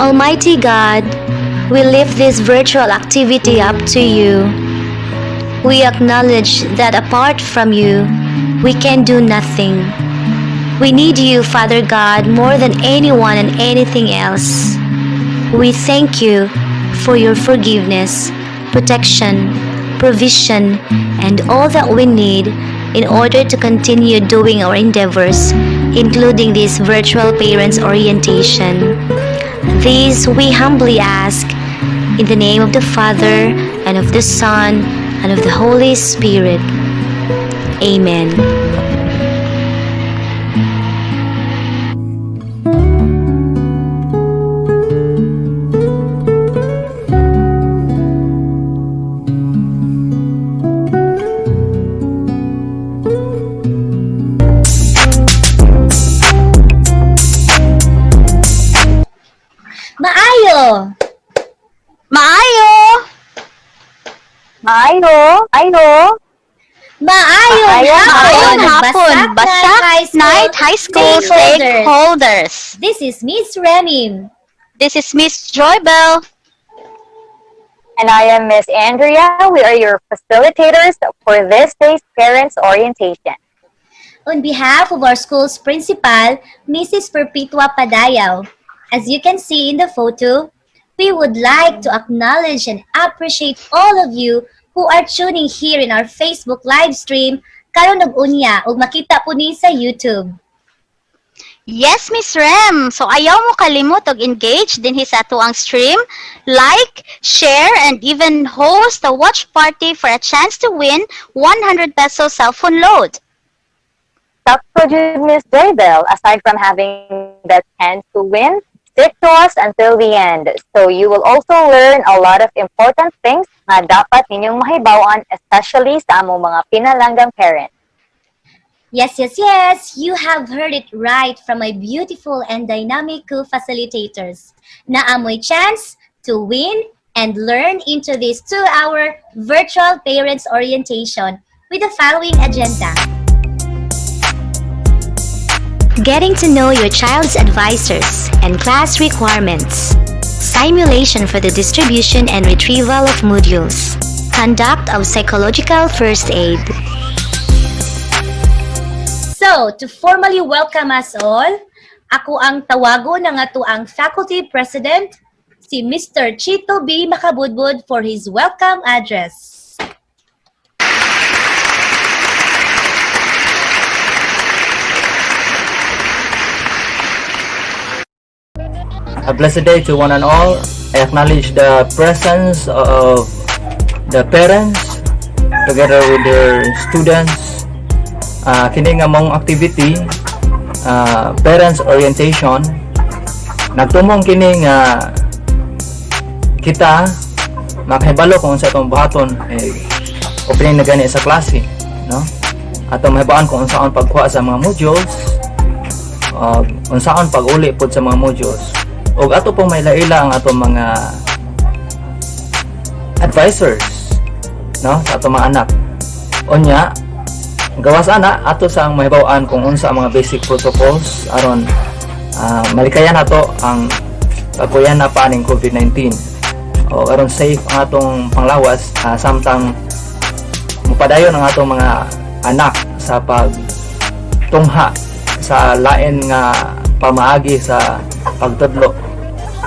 Almighty God, we lift this virtual activity up to you. We acknowledge that apart from you, we can do nothing. We need you, Father God, more than anyone and anything else. We thank you for your forgiveness, protection, provision, and all that we need in order to continue doing our endeavors, including this virtual parents orientation. These we humbly ask in the name of the Father, and of the Son, and of the Holy Spirit. Amen. Maayo! Maayo! Maayo! Maayo! Maayong hapon, Basak Night High School stakeholders. This is Miss Remim. This is Miss Joybell. And I am Miss Andrea. We are your facilitators for this day's Parents Orientation. On behalf of our school's principal, Mrs. Perpetua Padayaw, as you can see in the photo, we would like to acknowledge and appreciate all of you who are tuning here in our Facebook live stream karon nag-unya ug makita po ni sa YouTube. Yes, Miss Rem. So ayaw mo kalimot og engage din sa ato ang stream, like, share, and even host a watch party for a chance to win 100 peso cell phone load. Sakto jud, Miss Joybell, aside from having the chance to win, stick to us until the end. So you will also learn a lot of important things na dapat ninyong mahibawan, especially sa among mga pinalanggang parents. Yes. You have heard it right from my beautiful and dynamic co-facilitators. Naamoy chance to win and learn into this 2-hour virtual parents orientation with the following agenda. Getting to know your child's advisors and class requirements. Simulation for the distribution and retrieval of modules. Conduct of psychological first aid. So, to formally welcome us all, ako ang tawago ng ato ang faculty president, si Mr. Chito B. Makabudbud for his welcome address. A blessed day to one and all. I acknowledge the presence of the parents together with their students. Kini nga mong activity, parents orientation, nagtumong kini nga kita makahibalo kung sa itong buhaton opening na gani sa klase, no? Ato mahibaan kung saan pagkuha sa mga modules, kung saan pag-uli po sa mga modules. O ato pong may laila ang atong mga advisors, no, sa atong mga anak. Onya, gawas ana ato sang mahibawaan kung unsa ang mga basic protocols aron malikayan nato ang pagkuyan na pa ning COVID-19. O aron safe ang atong panglawas samtang mupadayon ang atong mga anak sa pagtungha sa lain nga pamaagi sa pagtudlo.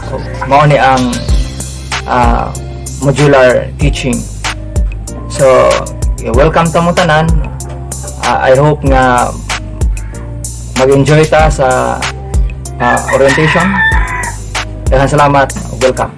So, mao ni ang modular teaching. So, welcome ta mo tanan. I hope nga mag-enjoy ta sa orientation. Daghang salamat. Welcome.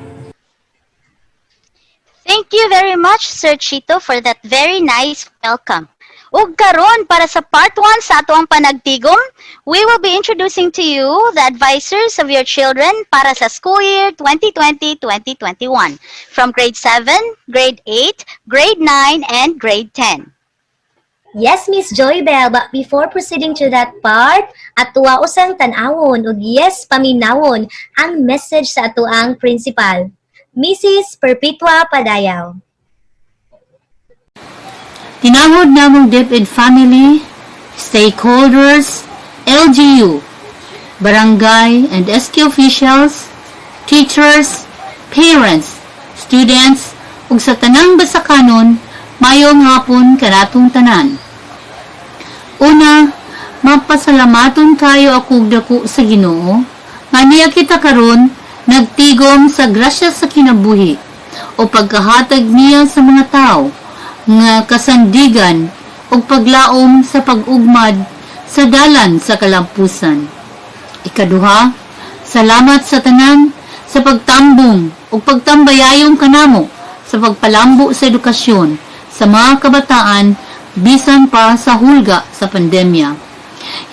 Thank you very much, Sir Chito, for that very nice welcome. Ug karon para sa part 1 sa ato ang panagtigom, we will be introducing to you the advisors of your children para sa school year 2020-2021 from grade 7, grade 8, grade 9, and grade 10. Yes, Miss Joybell, but before proceeding to that part, atuwa usang tanawon ug yes paminawon ang message sa ato ang principal, Mrs. Perpetua Padayaw. Tinawod namong DepEd family, stakeholders, LGU, barangay and SK officials, teachers, parents, students, ug sa tanang basakanon, mayong hapon kanatong tanan. Una, mapasalamaton kayo akong dako sa Ginoo, nga niya kita karon nagtigom sa grasya sa kinabuhi o pagkahatag niya sa mga tao nga kasandigan o paglaom sa pag-ugmad sa dalan sa kalampusan. Ikaduha, salamat sa tanan sa pagtambong o pagtambayayong kanamo sa pagpalambo sa edukasyon sa mga kabataan bisan pa sa hulga sa pandemya.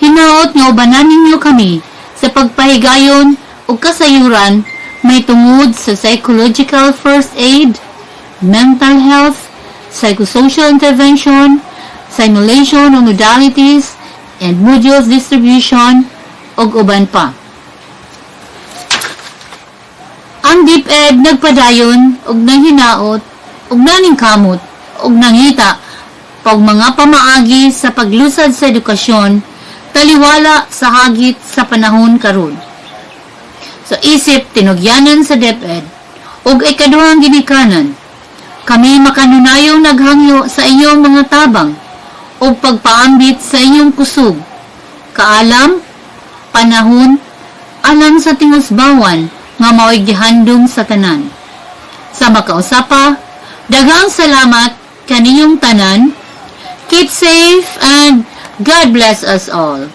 Hinaot nga ubanan ninyo kami sa pagpahigayon o kasayuran may tungod sa psychological first aid, mental health, psychosocial intervention, simulation of modalities, and modules distribution, ug uban pa. Ang DepEd nagpadayon og nanghinaot og naningkamot og nangita pag mga pamaagi sa paglusad sa edukasyon taliwala sa hagit sa panahon karon. So isip tinugyanan sa DepEd ug ikaduhang ginikanan, kami makanunayong naghangyo sa inyong mga tabang o pagpaambit sa inyong kusog, kaalam, panahon, alang sa tingusbawan nga mao'y gihandom sa tanan. Sa makausapa, daghang salamat kaniyong tanan. Keep safe and God bless us all.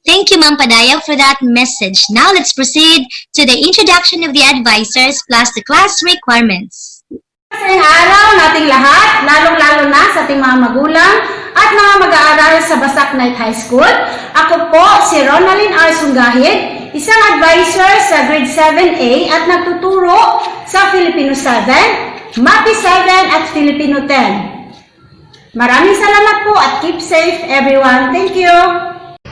Thank you, Ma'am Padayaw, for that message. Now let's proceed to the introduction of the advisors plus the class requirements. Masayang araw nating lahat, lalong-lalo na sa ating mga magulang at mga mag-aaral sa Basak Night High School. Ako po si Ronalyn R. Sunggahid, isang advisor sa grade 7A at nagtuturo sa Filipino 7, MAPI 7 at Filipino 10. Maraming salamat po at keep safe everyone. Thank you!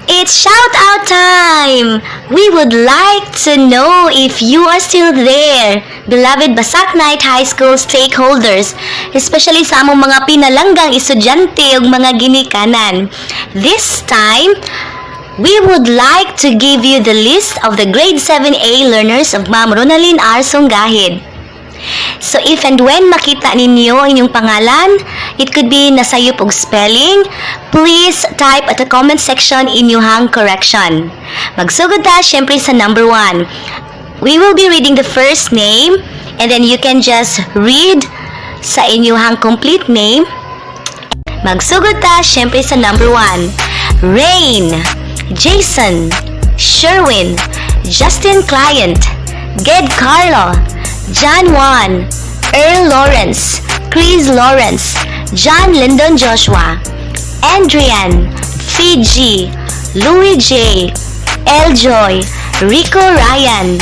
It's shout out time! We would like to know if you are still there, beloved Basak Night High School stakeholders, especially sa among mga pinalanggang estudyante ug mga ginikanan. This time, we would like to give you the list of the grade 7A learners of Ma'am Ronalyn R. Sunggahid. So if and when makita ninyo inyong pangalan, it could be nasayop og spelling, please type at the comment section inyong correction. Magsugod ta syempre sa number 1. We will be reading the first name and then you can just read sa inyong complete name. Magsugod ta syempre sa number 1. Rain, Jason, Sherwin, Justin Client, Ged Carlo, John Juan, Earl Lawrence, Chris Lawrence, John Lyndon Joshua, Adrian, Fiji, Louis J, Eljoy, Rico Ryan,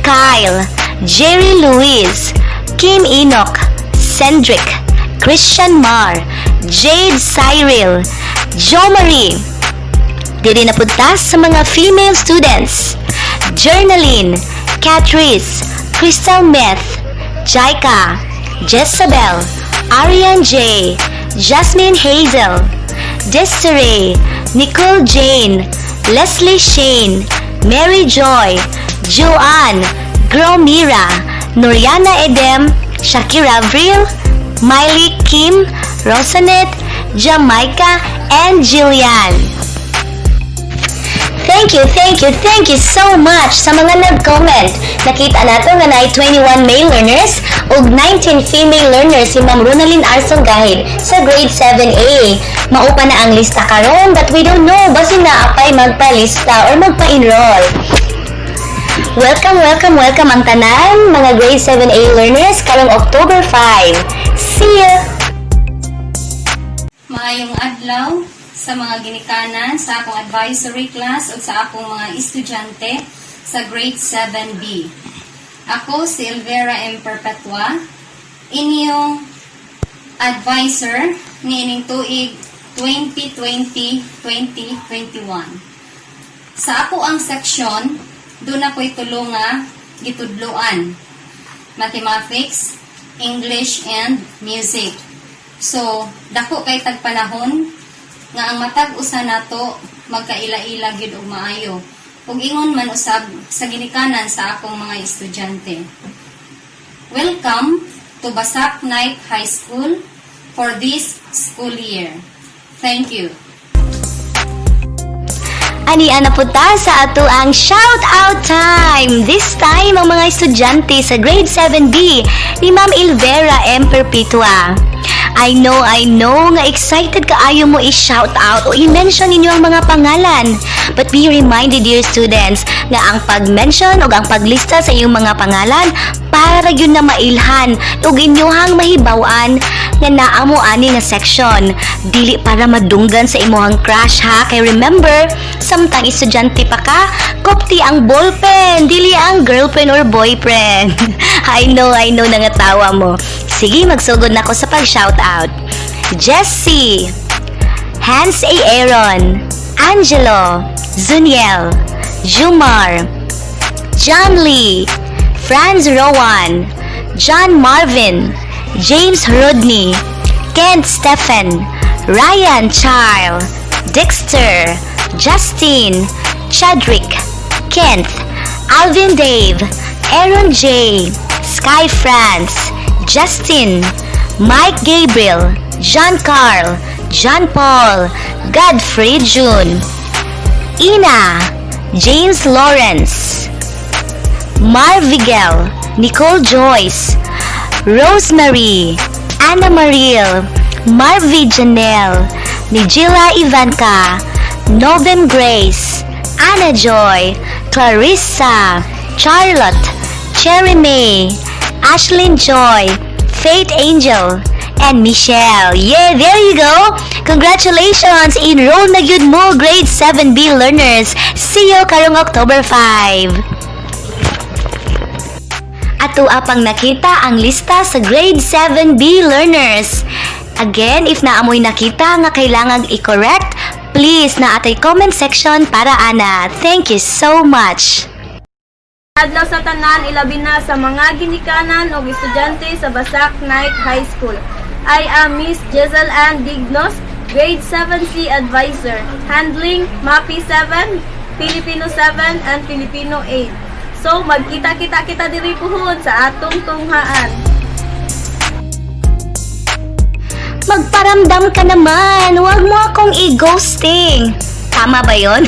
Kyle, Jerry Luis, Kim Enoch, Cendric, Christian Mar, Jade Cyril, Jo Marie. Dili na punta sa mga female students: Journaline, Catrice, Crystal Meth, Jaika, Jezebel, Ariane J, Jasmine Hazel, Desiree, Nicole Jane, Leslie Shane, Mary Joy, Joanne, Gromira, Noriana Edem, Shakira Avril, Miley Kim, Rosanet, Jamaica, and Jillian. Thank you so much sa mga nag-comment. Nakita nato nga na 21 male learners ug 19 female learners si Ma'am Ronalyn R. Sunggahid sa grade 7A. Maupa na ang lista karon but we don't know basin na apay magpa-lista or magpa-enroll. Welcome ang tanan mga grade 7A learners karong October 5. See you! Maayong adlaw sa mga ginikanan sa akong advisory class o sa akong mga estudyante sa grade 7B. Ako si Elvera M. Perpetua, inyong advisor niining tuig 2020-2021. Sa ako ang seksyon, doon ako'y tulunga gitudloan, mathematics, English, and music. So, dako kay tagpanahon nga ang matag usa nato magkaila-ila gyud og maayo. ug ingon man usab sa ginikanan sa akong mga estudyante. Welcome to Basak Night High School for this school year. Thank you. Anian na punta sa ato ang shout out time. This time ang mga estudyante sa grade 7B ni Ma'am Ilvera M. Perpetua. I know nga excited kaayo mo i-shout out o i-mention ninyo ang mga pangalan. But be reminded, dear students, nga ang pag-mention o ang paglista sa iyong mga pangalan para yun na mailhan o inyuhang mahibawan nga naamo ani nga section. Dili para madunggan sa imuhang crush ha. Kay remember, samtang estudyante pa ka, kopti ang ballpen, dili ang girlfriend or boyfriend. I know na nga tawa mo. Sige, magsugod na ko sa pag-shout out. Jessie, Hans A. Aaron, Angelo, Zuniel, Jumar, John Lee, Franz Rowan, John Marvin, James Rodney, Kent Stephen, Ryan Charles, Dexter, Justin, Chadrick, Kent, Alvin Dave, Aaron J, Sky France, Justin, Mike Gabriel, John Carl, John Paul, Godfrey June, Ina, James Lawrence, Marvigel, Nicole Joyce, Rosemary, Anna Mariel, Marvi Janelle, Nigella Ivanka, Novem Grace, Anna Joy, Clarissa, Charlotte, Cherry May, Ashlyn Joy, Faith Angel, and Michelle. Yeah, there you go! Congratulations! Enroll na yun mo, grade 7B learners. See you karong October 5. Ato apang nakita ang lista sa grade 7B learners. Again, if naamoy nakita nga kailangang i-correct, please na atay comment section para ana. Thank you so much! Adlaw sa tanan, ilabi na sa mga ginikanan o estudyante sa Basak Night High School. I am Miss Jezel Ann Dignos, Grade 7C Advisor, handling MAPI 7, Filipino 7, and Filipino 8. So, magkita-kita diri puhon sa atong tunghaan. Magparamdam ka naman, huwag mo akong i-ghosting. Tama ba yon?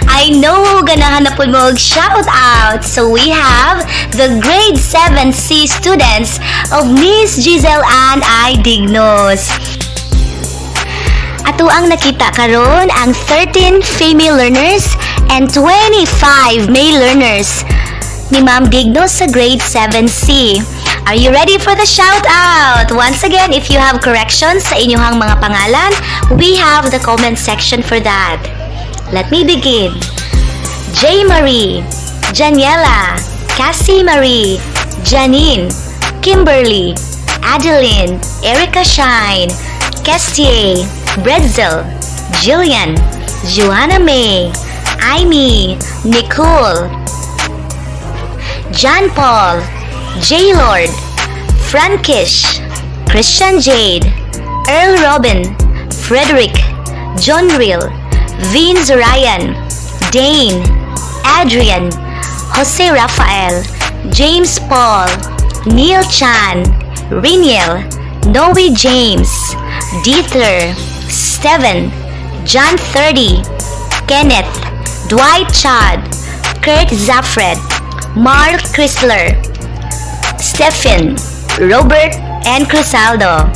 I know, ganahan na po mo shout out. So we have the grade 7C students of Miss Giselle Ann I. Dignos. Ato ang nakita karon ang 13 female learners and 25 male learners ni Ma'am Dignos sa grade 7C. Are you ready for the shout out? Once again, if you have corrections sa inyong mga pangalan, we have the comment section for that. Let me begin. J. Marie, Janiela, Cassie Marie, Janine, Kimberly, Adeline, Erica Shine, Kestier, Bretzel, Jillian, Joanna May, Amy, Nicole, John Paul, J. Lord, Frankish, Christian Jade, Earl Robin, Frederick, John Real, Vince Ryan, Dane, Adrian, Jose Rafael, James Paul, Neil Chan, Riniel, Noe James, Dieter, Steven, John 30, Kenneth, Dwight Chad, Kurt Zaffred, Mark Chrysler, Stephen, Robert, and Crisaldo.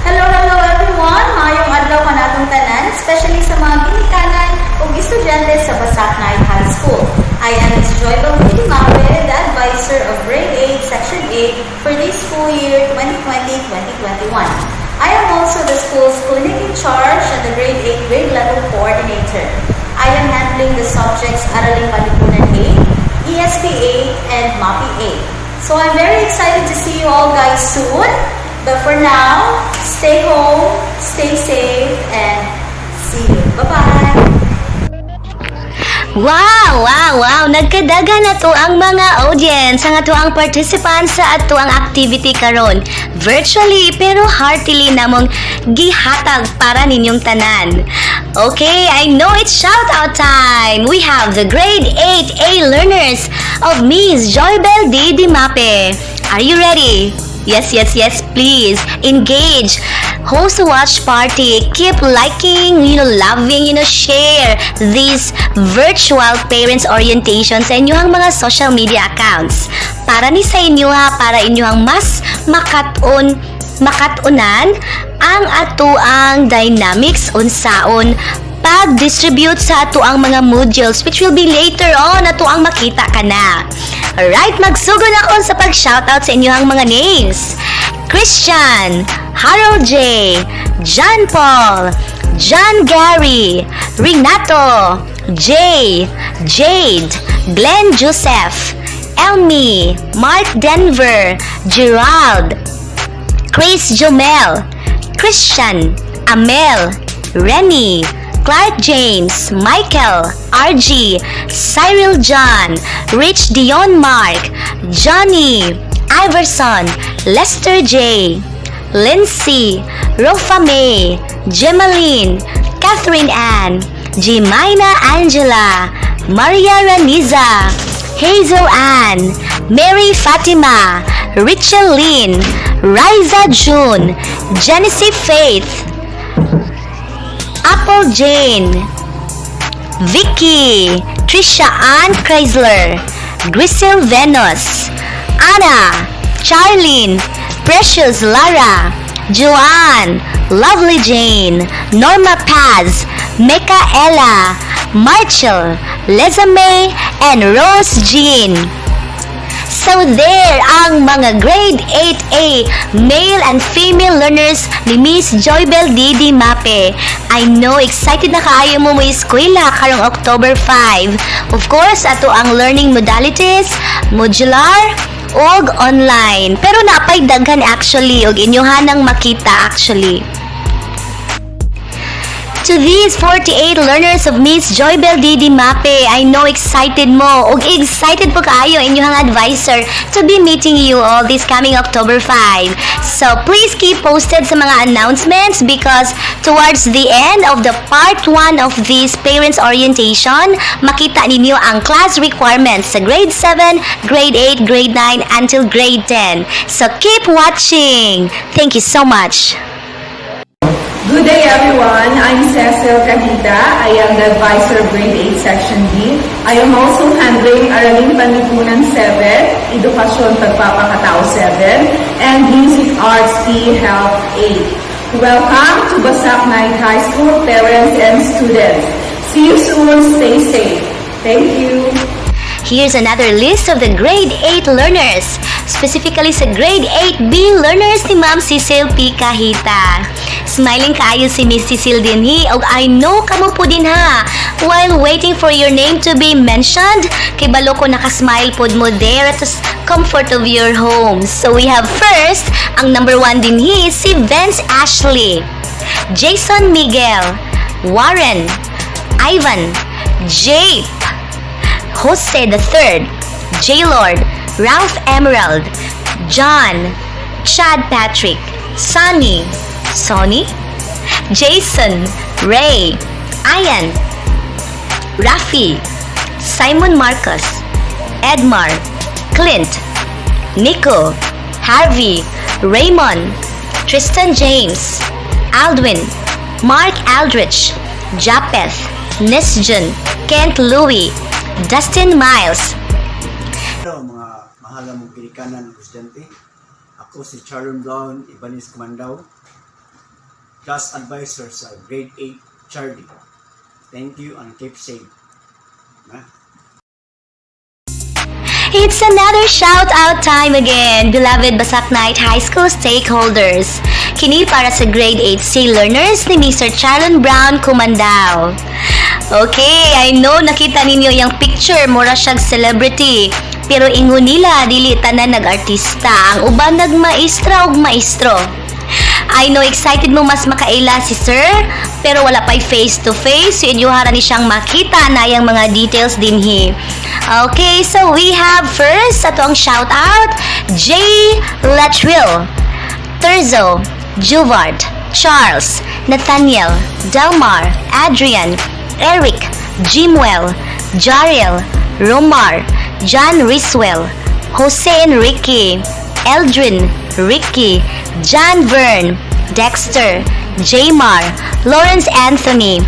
Hello everyone! Mayong adlaw ka natong tanan, especially sa mga ginikanan o estudyante sa Basak Night High School. I am Ms. Joy Bangkilimawe, the advisor of Grade 8, Section 8 for this school year 2020-2021. I am also the school's clinic in charge and the Grade 8 grade level coordinator. I am handling the subjects Araling Malipunan 8, ESP 8, and MAPI 8. So I'm very excited to see you all guys soon. But for now, stay home, stay safe, and see you. Bye-bye! Wow! Nagkadaga na to ang mga audience, ang ato ang participants sa ato ang activity karon. Virtually pero heartily namong gihatag para ninyong tanan. Okay, I know it's shout out time. We have the grade 8A learners of Miss Joybel D. Dimape. Are you ready? Yes, please. Engage. Host a watch party. Keep liking, loving, share these virtual parents orientation sa inyong mga social media accounts. Para ni sa inyo ha, para inyong mas makatunan ang atuang dynamics unsaon pag-distribute sa atuang mga modules which will be later on atuang makita ka na. Alright, magsugod ako sa pag-shoutout sa inyong mga names. Christian, Harold J, John Paul, John Gary, Renato, Jay, Jade, Glenn Joseph, Elmi, Mark Denver, Gerald, Chris Jomel, Christian, Amel, Rennie, Clark James, Michael, RG, Cyril John, Rich Dion Mark, Johnny, Iverson, Lester J, Lindsay, Rofa May, Gemaline, Catherine Ann, Jemina Angela, Maria Raniza, Hazel Ann, Mary Fatima, Richel Lynn, Riza June, Genesis Faith, Apple Jane, Vicky, Trisha Ann Chrysler, Grisel Venus, Anna, Charlene, Precious Lara, Joanne, Lovely Jane, Norma Paz, Mecca Ella, Marshall, Leza May, and Rose Jean. So there ang mga grade 8A male and female learners ni Miss Joybel D. Dimape. I know excited na kaayo mo eskwela karong October 5. Of course, ato ang learning modalities, modular, og online. Pero napay daghan actually og inyohan ang makita actually. To these 48 learners of Miss Joybel D. Dimape, I know excited mo ug excited po kaayo inyong advisor to be meeting you all this coming October 5. So please keep posted sa mga announcements because towards the end of the part 1 of this parents orientation, makita ninyo ang class requirements sa grade 7, grade 8, grade 9 until grade 10. So keep watching. Thank you so much. Good day everyone, I'm Cecil Cahita. I am the advisor of grade 8 section B. I am also handling Araling Panlipunan 7, Edukasyon Pagpapakatao 7, and Music Arts P Health 8. Welcome to Basak Night High School parents and students. See you soon, stay safe. Thank you. Here's another list of the grade 8 learners, specifically sa grade 8B learners ni Ma'am Cecil P. Kahita. Smiling kaayo si Miss Cecil dinhi og I know kamo po din ha. While waiting for your name to be mentioned, kay balo ko nakasmile pod mo there at the comfort of your home. So we have first, ang number 1 dinhi si Vince Ashley, Jason Miguel, Warren, Ivan, Jape, Jose III, J-Lord, Ralph Emerald, John, Chad Patrick, Sonny, Jason, Ray, Ian, Rafi, Simon Marcus, Edmar, Clint, Nico, Harvey, Raymond, Tristan James, Aldwin, Mark Aldrich, Japeth, Nisjun, Kent Louie, Dustin Miles. Hello mga mahal mong pinikanan ng estudyante. Ako si Sharon Brown, Ibanez Comandaw, class advisor sa grade 8 Charlie. Thank you and keep safe. It's another shout-out time again, beloved Basak Night High School stakeholders. Kini para sa grade 8C learners ni Mr. Charlon Brown Kumandao. Okay, I know nakita ninyo yung picture, mura siyang celebrity. Pero ingon nila, dili tanan nag-artista. Ang uban nag-maestra ug maestro. I know excited mo mas makaila si sir, pero wala pa'y face-to-face. So, inyuhara ni siyang makita na yung mga details dinhi. Okay, so we have first, ato ang shout-out, Jay Latril, Terzo, Juvard, Charles, Nathaniel, Delmar, Adrian, Eric, Jimwell, Jaril, Romar, John Riswell, Jose Enrique, Eldrin, Ricky, John Vern, Dexter, Jamar, Lawrence Anthony,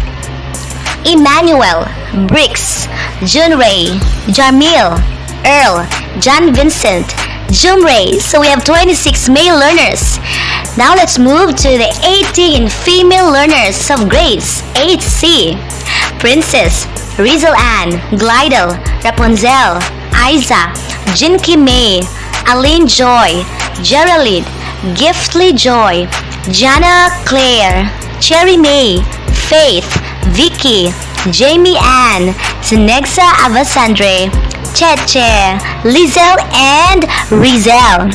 Emmanuel, Briggs, Junray, Jamil, Earl, John Vincent, Jumray. So we have 26 male learners. Now let's move to the 18 female learners of grades 8C. Princess, Rizal Ann, Glidel, Rapunzel, Isa, Jinky May, Aline Joy, Geraldine, Giftly Joy, Jana Claire, Cherry May, Faith, Vicky, Jamie Ann, Sinexa Avasandre, Cheche, Lizel, and Rizel.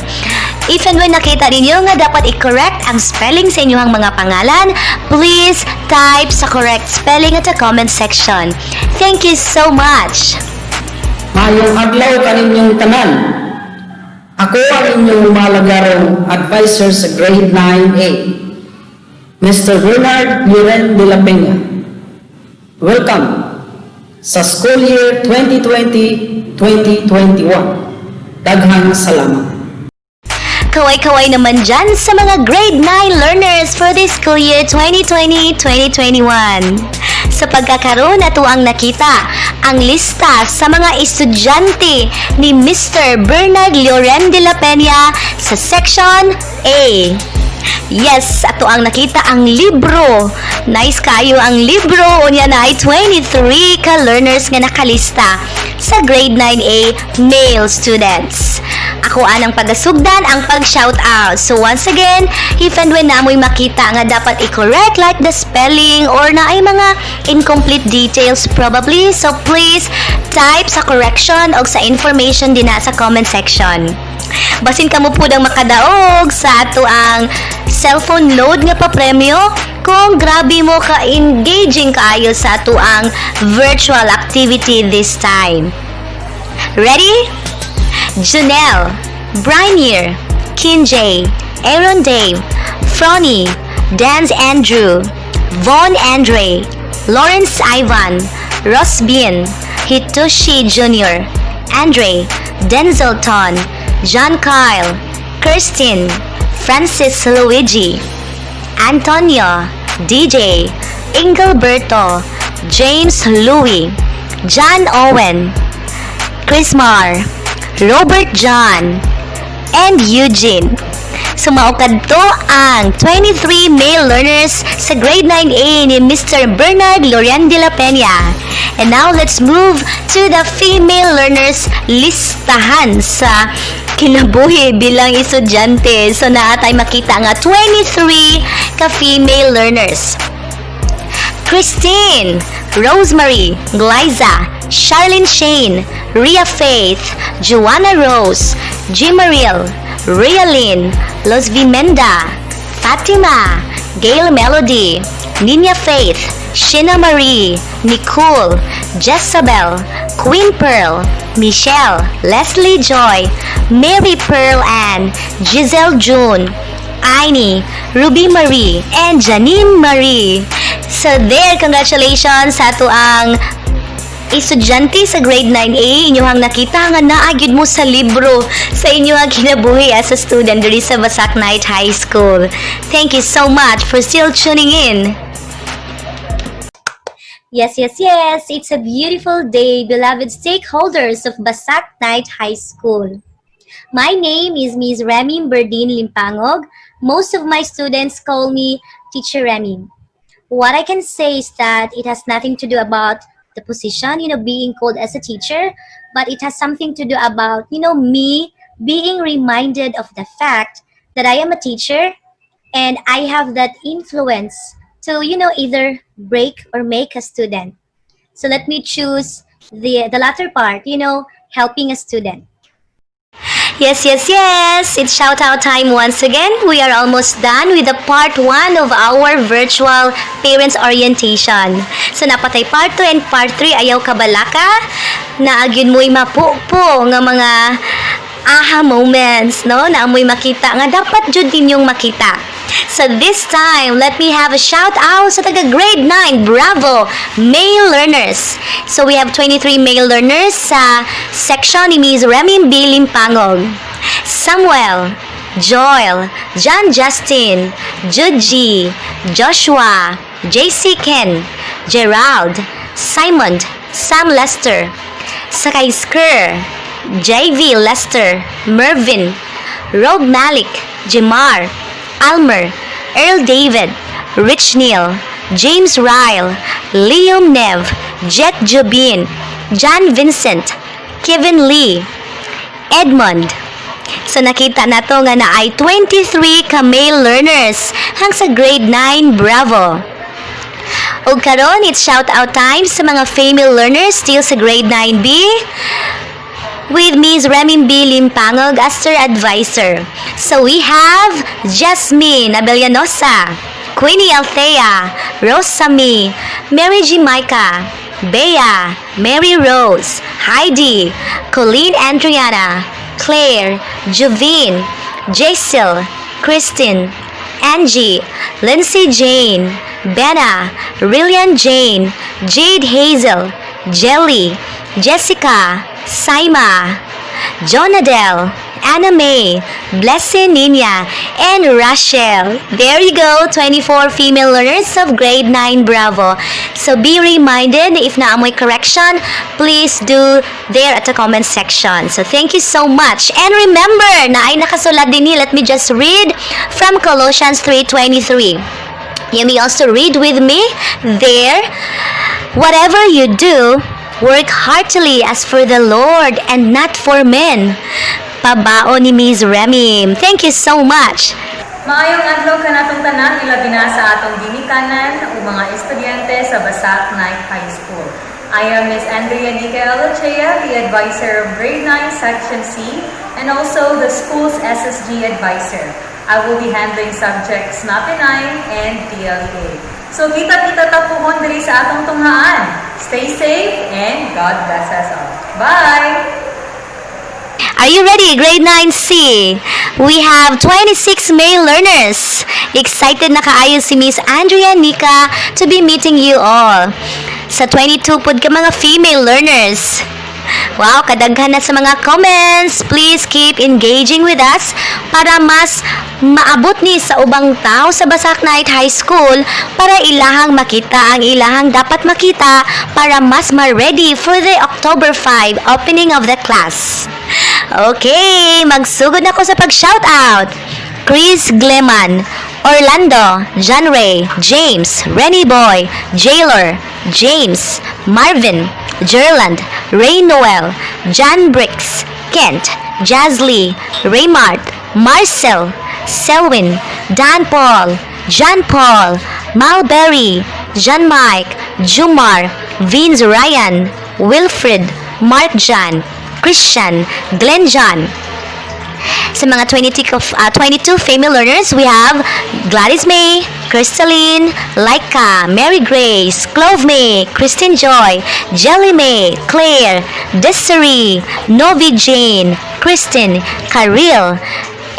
If and when nakita ninyo nga dapat i-correct ang spelling sa inyong mga pangalan, please type sa correct spelling at the comment section. Thank you so much! Mayong adlaw kaninyong tanan. Ako ang inyong malagarong advisor sa grade 9A, Mr. Bernard Loren de la Peña. Welcome sa school year 2020-2021. Daghang salamat. Kaway-kaway naman dyan sa mga grade 9 learners for this school year 2020-2021. Sa pagkakaroon ato ang nakita ang lista sa mga estudyante ni Mr. Bernard Loren de la Peña sa Section A. Yes, ato ang nakita ang libro. Nice kayo ang libro. Unya na ay 23 ka learners nga nakalista sa grade 9A male students. Ako anang pagasugdan ang pag-shout out. So once again, if and when namoy makita nga dapat i-correct like the spelling or na ay mga incomplete details probably, so please type sa correction o sa information din na sa comment section. Basin ka mo po dang makadaog sa ato ang cellphone load nga papremyo kung grabe mo ka-engaging kaayo sa ato ang virtual activity this time. Ready? Janelle, Brinier, Kinjay, Aaron Dave, Fronny, Dan's Andrew, Von Andre, Lawrence Ivan, Rosbin, Hitoshi Jr., Andre, Denzelton, John Kyle, Kirsten, Francis Luigi, Antonio, DJ, Ingelberto, James Louis, John Owen, Chrismar, Robert John, and Eugene. Sumaukad to ang 23 male learners sa grade 9A ni Mr. Bernard Loren de la Peña. And now let's move to the female learners listahan sa kinabuhi bilang estudyante. So naatay makita nga 23 ka female learners. Christine, Rosemary, Glyza, Charlene Shane, Ria Faith, Joanna Rose, Jimaril, Rialyn, Los Vimenda, Fatima, Gail Melody, Nina Faith, Sheena Marie, Nicole, Jezabel, Queen Pearl, Michelle, Leslie Joy, Mary Pearl Ann, Giselle June, Aini, Ruby Marie, and Janine Marie. So there, congratulations sa ato ang estudyante sa grade 9A. Inyong nakita nga naagid mo sa libro sa inyong kinabuhi as a student diri sa Basak Night High School. Thank you so much for still tuning in. Yes, yes, yes. It's a beautiful day, beloved stakeholders of Basak Night High School. My name is Ms. Remy Berdin Limpangog. Most of my students call me Teacher Remy. What I can say is that it has nothing to do about the position, being called as a teacher, but it has something to do about, me being reminded of the fact that I am a teacher and I have that influence to, either break or make a student. So let me choose the latter part, helping a student. Yes, yes, yes! It's shout-out time once again. We are almost done with the part 1 of our virtual parents orientation. So, napatay part 2 and part 3 ayaw kabalaka na agyun mo'y mapupo nga mga aha moments, no? Na amoy makita nga dapat jud ninyong makita. So this time, let me have a shout out sa taga grade 9, Bravo, male learners. So we have 23 male learners sa section ni Ms. Remy B. Limpangog. Samuel, Joel, John Justin, Juji, Joshua, JC Ken, Gerald, Simon, Sam Lester, Sakay Skur, JV Lester, Mervin, Rob Malik, Jamar, Almer, Earl David, Rich Neal, James Ryle, Liam Nev, Jet Jobin, John Vincent, Kevin Lee, Edmond. So nakita na to nga na ay 23 ka male learners hang sa grade 9 Bravo. O karon, it's shout out time sa mga female learners still sa grade 9B with Ms. Remy B. Limpangog as their advisor. So we have Jasmine Abellanosa, Queenie Althea, Rosami, Mary G. Micah, Bea, Mary Rose, Heidi, Colleen Andriana, Claire, Jovine, Jacil, Christine, Angie, Lindsay Jane, Benna, Rillian Jane, Jade Hazel, Jelly, Jessica, Saima, Jonadel, Anna May, Blessing Nina, and Rachel. There you go, 24 female learners of grade 9 Bravo. So be reminded, if naamoy correction, please do there at the comment section. So thank you so much. And remember, na ay nakasulat din ni, let me just read from Colossians 3:23. You may also read with me there. Whatever you do, work heartily as for the Lord and not for men. Pabao ni Ms. Remy. Thank you so much. Maayong adlaw kanatong tanan, ilabi na sa atong ginikanan o mga estudyante sa Basak Night High School. I am Ms. Andrea Nica Alochea, the advisor of grade 9 section C and also the school's SSG advisor. I will be handling subjects MAPE 9 and DLA. So kita-kita tapuhon diri sa atong tunghaan. Stay safe and God bless us all. Bye! Are you ready? Grade 9C. We have 26 male learners. Excited na kaayo si Miss Andrea Nica to be meeting you all. Sa 22 pud ka mga female learners. Wow, kadaghan na sa mga comments. Please keep engaging with us para mas maabot ni sa ubang tao sa Basak Night High School para ilahang makita ang ilahang dapat makita para mas ma-ready for the October 5 opening of the class. Okay, magsugod na ko sa pag-shoutout. Chris Gleman, Orlando, John Ray, James, Rennie Boy, Jaylor, James, Marvin, Gerland, Ray Noel, John Bricks, Kent, Jazly, Raymart, Marcel, Selwyn, Dan Paul, John Paul, Malberry, John Mike, Jumar, Vince Ryan, Wilfred, Mark John, Christian, Glenn John. Sa mga 22 female learners, we have Gladys May, Crystalline, Laika, Mary Grace, Clove May, Christine Joy, Jelly May, Claire, Desiree, Novi Jane, Kristen, Karil,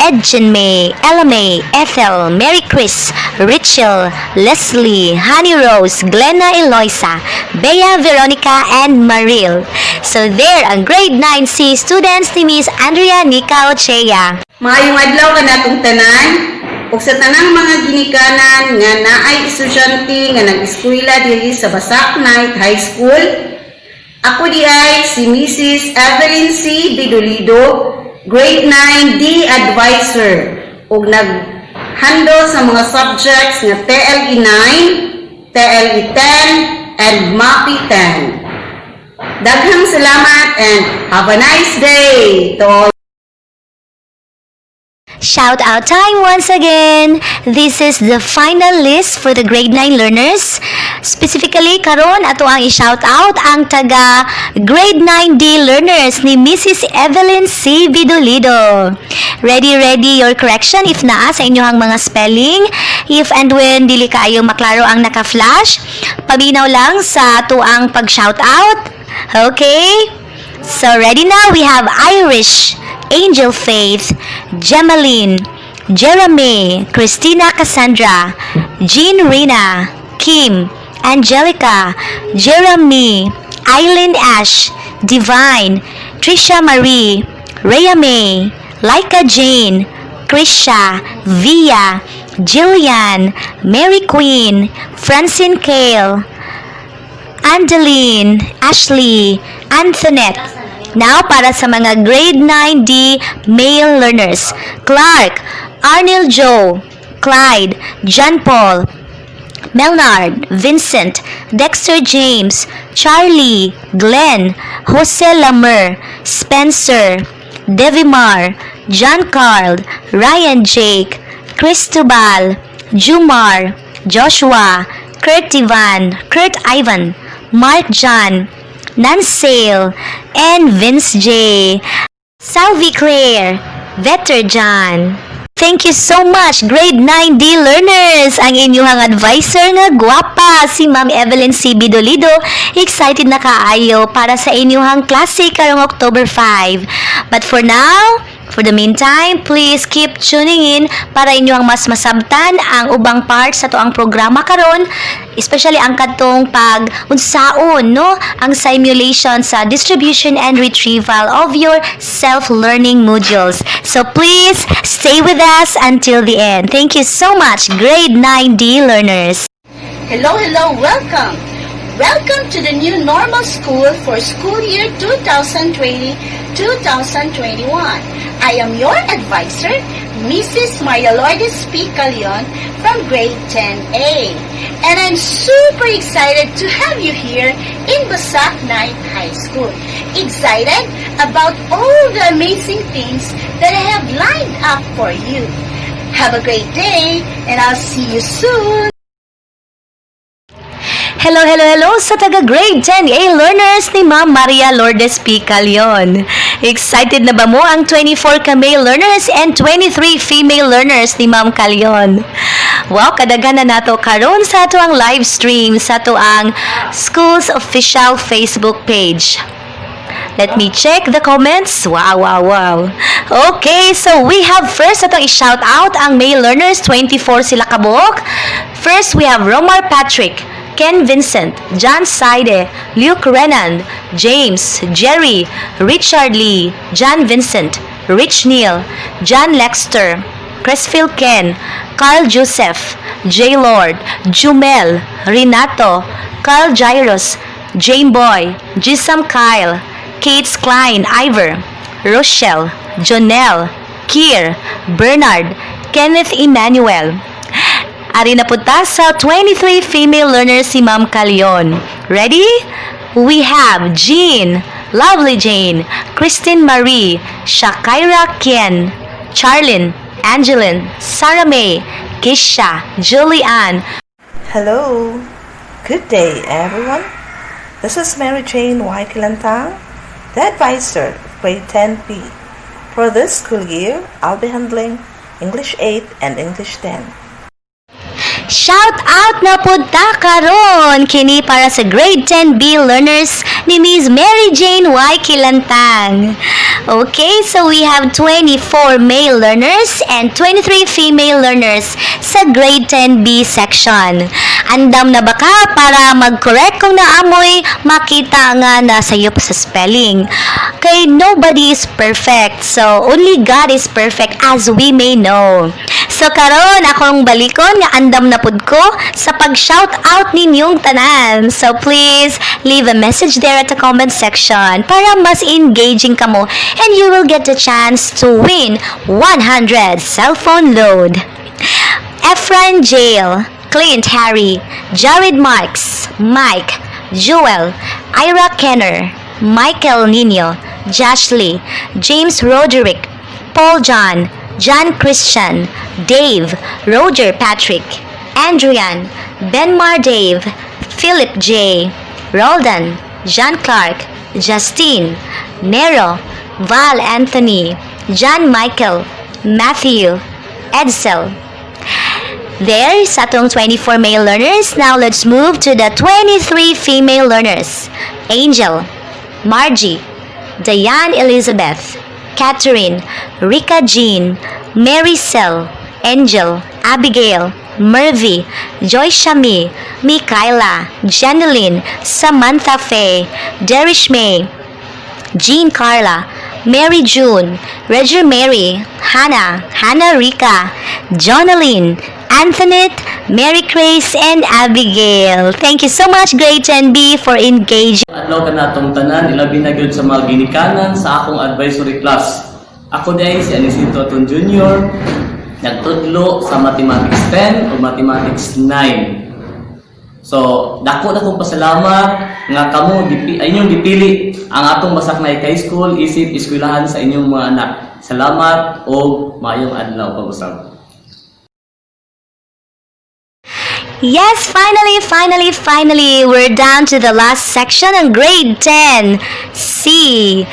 Edgen May, Ella May, Ethel, Mary Chris, Rachel, Leslie, Honey Rose, Glenna Eloisa, Bea Veronica, and Maril. So there ang grade 9C students ni Miss Andrea Nica Ochea. Maayong adlaw kanatong tanan ug sa tanang mga ginikanan nga naay estudyante nga nag-eskwela diri sa Basak Night High School. Ako di ay si Mrs. Evelyn C. Bidolido, grade 9D advisor ug nag-handle sa mga subjects nga TLE 9, TLE 10, and MAPE 10. Daghang salamat and have a nice day to all. Shout out time once again. This is the final list for the grade 9 learners. Specifically, karon ato ang i-shout out ang taga grade 9D learners ni Mrs. Evelyn C. Bidolido. Ready your correction if naa sa inyohang mga spelling. If and when dili kaayo maklaro ang naka-flash, paminaw lang sa ato ang pag-shout out. Okay? So ready now, we have Irish, Angel Faith, Gemaline, Jeremy, Christina Cassandra, Jean Rina, Kim, Angelica, Jeremy, Eileen Ash, Divine, Trisha Marie, Rhea May, Laika Jane, Krisha, Via, Jillian, Mary Queen, Francine Kale, Andeline, Ashley, Antoinette. Now, para sa mga grade 9D male learners, Clark, Arnil Joe, Clyde, John Paul, Melnard, Vincent, Dexter James, Charlie, Glenn, Jose Lamer, Spencer, Devimar, John Carl, Ryan Jake, Cristobal, Jumar, Joshua, Kurt Ivan, Mark John, Nansale, and Vince J. Salvi Claire, Vetter John. Thank you so much, grade 9D learners! Ang inyong advisor na gwapa, si Ma'am Evelyn C. Bidolido. Excited na kaayo para sa inyong klase karong October 5. But for now, for the meantime, please keep tuning in para inyong mas masabtan ang ubang parts sa toang programa karon, especially ang katong pag-unsaon, no? Ang simulation sa distribution and retrieval of your self-learning modules. So please stay with us until the end. Thank you so much, grade 9D learners. Hello, welcome! Welcome to the new normal school for school year 2020-2021. I am your advisor, Mrs. Maria Lourdes P. Calion from grade 10A. And I'm super excited to have you here in Basak Night High School. Excited about all the amazing things that I have lined up for you. Have a great day, and I'll see you soon. Hello sa taga-grade 10A learners ni Ma'am Maria Lourdes P. Calion. Excited na ba mo ang 24 ka male learners and 23 female learners ni Ma'am Calion? Wow, kadaghan na nato karon sa ato ang live stream sa ato ang school's official Facebook page. Let me check the comments. Wow. Okay, so we have first atong i-shout out ang male learners, 24 sila kabuok. First, we have Romar Patrick, Ken Vincent, John Saide, Luke Renan, James, Jerry, Richard Lee, John Vincent, Rich Neal, John Lexter, Cresfield Ken, Carl Joseph, J. Lord, Jumel, Renato, Carl Jairus, Jane Boy, Gisam Kyle, Kates Klein, Ivor, Rochelle, Jonelle, Kier, Bernard, Kenneth Emmanuel. Ari na punta sa 23 female learners si Ma'am Calion. Ready? We have Jean, Lovely Jane, Christine Marie, Shakaira Ken, Charlene, Angeline, Sarah May, Kisha, Julianne. Hello. Good day, everyone. This is Mary Jane Y. Kilantang, the advisor of grade 10B. For this school year, I'll be handling English 8 and English 10. Shout out na punta karon kini para sa grade 10B learners ni Miss Mary Jane Y. Kilantang. Okay, so we have 24 male learners and 23 female learners sa grade 10B section. Andam na ba ka para mag-correct kung naamoy makita nga na sa iyo pa sa spelling? Kay nobody is perfect, so only God is perfect as we may know. So karon akong balikon nga andam na pud ko sa pag-shout out ninyong tanan. So please leave a message there at the comment section para mas engaging kamo and you will get the chance to win 100 cell phone load. Efrain Jail, Clint Harry, Jared Marks, Mike, Joel, Ira Kenner, Michael Nino, Josh Lee, James Roderick, Paul John, John Christian, Dave, Roger Patrick, Andrian, Benmar Dave, Philip J, Roldan, John Clark, Justine, Nero, Val Anthony, John Michael, Matthew, Edsel. There sa atong 24 male learners. Now let's move to the 23 female learners. Angel, Margie, Diane Elizabeth, Catherine, Rika Jean, Maricel, Angel, Abigail, Mervy, Joy Shami, Mikaela, Janeline, Samantha Faye, Derish May, Jean Carla, Mary June, Roger Mary, Hannah Rika, Jonaline, Antoinette, Mary Grace, and Abigail. Thank you so much, Grade 10B, for engaging. Adlaw ka natong tanan, ilabi na gyud sa mga ginikanan sa akong advisory class. Ako day si Anisito Aton Jr. Nagtudlo sa Mathematics 10 o Mathematics 9. So, dako na kong pasalamat nga kamo inyong gipili ang atong Basaknay High School isip eskwelahan sa inyong mga anak. Salamat o maayong adlaw pag-usab. Yes, finally, we're down to the last section ng grade 10. C.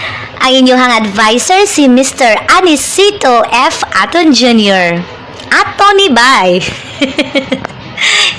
Ang inyong advisor si Mr. Anisito F. Aton Jr. at Tony Bay.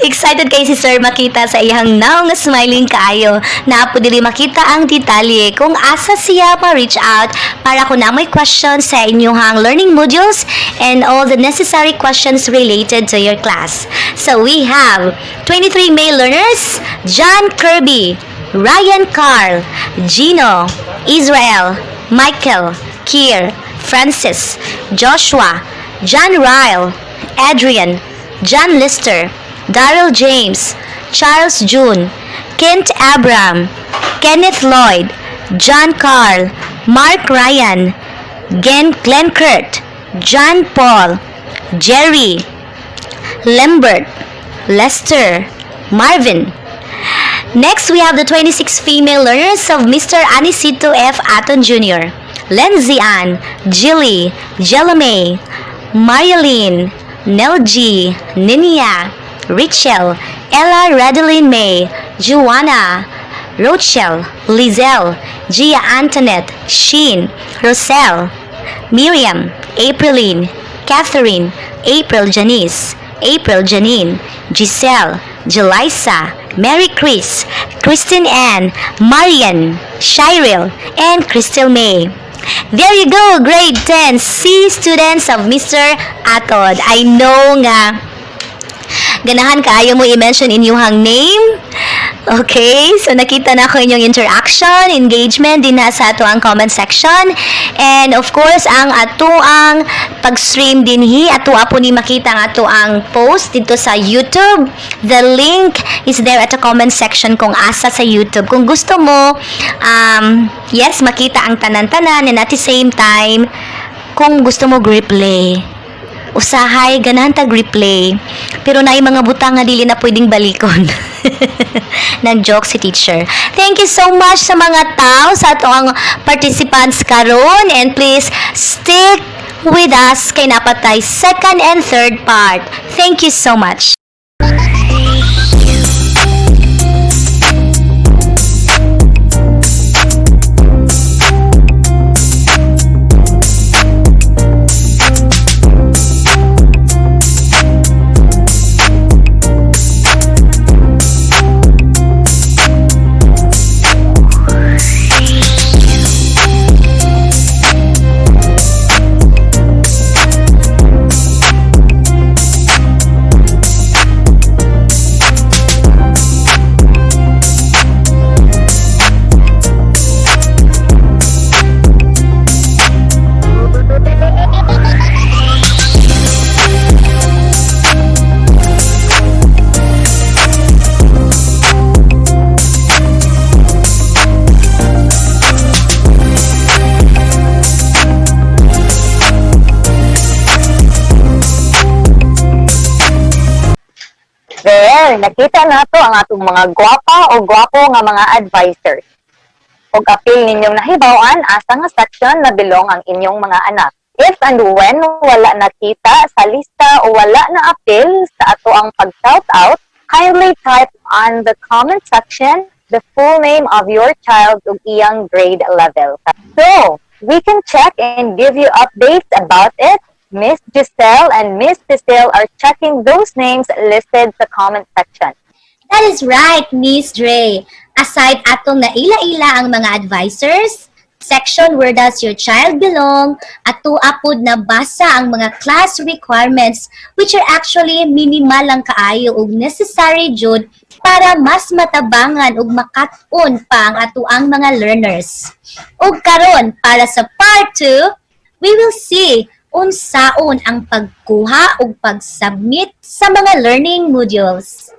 Excited kay si Sir makita sa iyang now nga smiling kaayo. Naapo dili makita ang detalye kung asa siya ma-reach out para kung namoy questions sa inyong learning modules and all the necessary questions related to your class. So we have 23 male learners: John Kirby, Ryan Carl, Gino, Israel, Michael, Kier, Francis, Joshua, John Ryle, Adrian, John Lister, Daryl James, Charles June, Kent Abram, Kenneth Lloyd, John Carl, Mark Ryan, Glenn Kurt, John Paul, Jerry, Lambert, Lester, Marvin. Next, we have the 26 female learners of Mr. Anisito F. Aton Jr. Lindsay Ann, Jilly, Jelame, Marialine, Nelji, Ninia, Richel, Ella Radeline May, Joanna, Rochelle, Lizelle, Gia Antoinette, Sheen, Roselle, Miriam, Apriline, Catherine, April Janice, April Janine, Giselle, Jelisa, Mary Chris, Kristen Ann, Marian, Shirel, and Crystal May. There you go, grade 10 C students of Mr. Atod. I know nga ganahan kaayo mo i-mention inyong name. Okay, so nakita na ko inyong interaction, engagement din sa ato ang comment section. And of course, ang ato ang pag-stream dinhi, ato po ni makita ang ato ang post dito sa YouTube. The link is there at the comment section kung asa sa YouTube. Kung gusto mo, yes, makita ang tanan-tanan, and at the same time, kung gusto mo replay, usahay ganahan tag replay, pero naay mga butang nga dili na pwedeng balikon. Nag-joke si teacher. Thank you so much sa mga tao, sa atong participants karon, and please stick with us kay napatay second and third part. Thank you so much. There, nakita nato ang atong mga gwapa o gwapo nga mga advisors. Ug apil ninyong nahibaw-an asa nga section na belong ang inyong mga anak. If and when wala nakita sa lista o wala na apil sa ato ang pag-shout out, kindly type on the comment section the full name of your child ug iyang grade level. So, we can check and give you updates about it. Miss Giselle and Miss Cecile are checking those names listed sa comment section. That is right, Miss Dre. Aside atong naila-ila ang mga advisors, section where does your child belong, at tuapod na basa ang mga class requirements which are actually minimal lang kaayo ug necessary jud para mas matabangan ug makat-on pa ang atuang mga learners. Ug karon para sa part 2, we will see unsaon ang pagkuha ug pag-submit sa mga learning modules.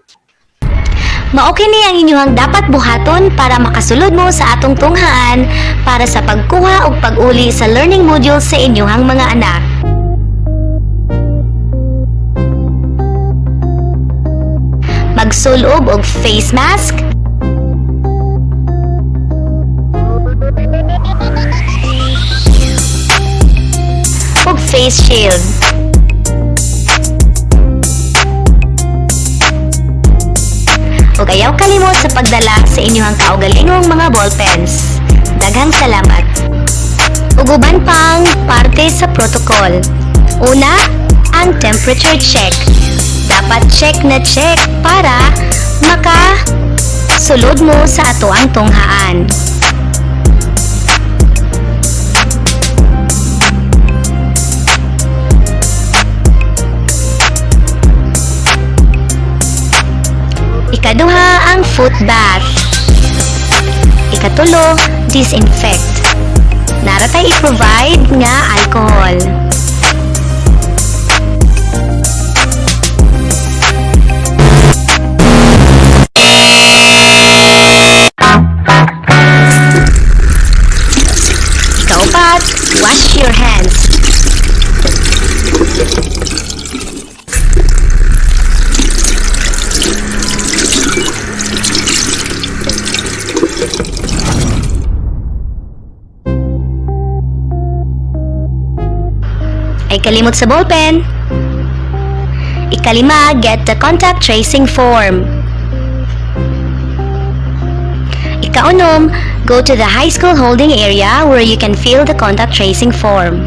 Mao kini ang inyong dapat buhaton para makasulod mo sa atong tunghaan para sa pagkuha ug pag-uli sa learning module sa inyong mga anak. Magsulob og face mask, ug face shield. Ug ayaw kalimot sa pagdala sa inyong kaugalingong mga ballpens. Daghang salamat. Ug uban pang parte sa protocol. Una, ang temperature check. Dapat check na check para makasulod mo sa atoang tunghaan. Ikaduha, ang foot bath. Ikatulo, disinfect. Naratay i-provide nga alcohol. Ikaapat, wash your hands. Ay kalimot sa ballpen. Ikalima, get the contact tracing form. Ikaunom, go to the high school holding area where you can fill the contact tracing form.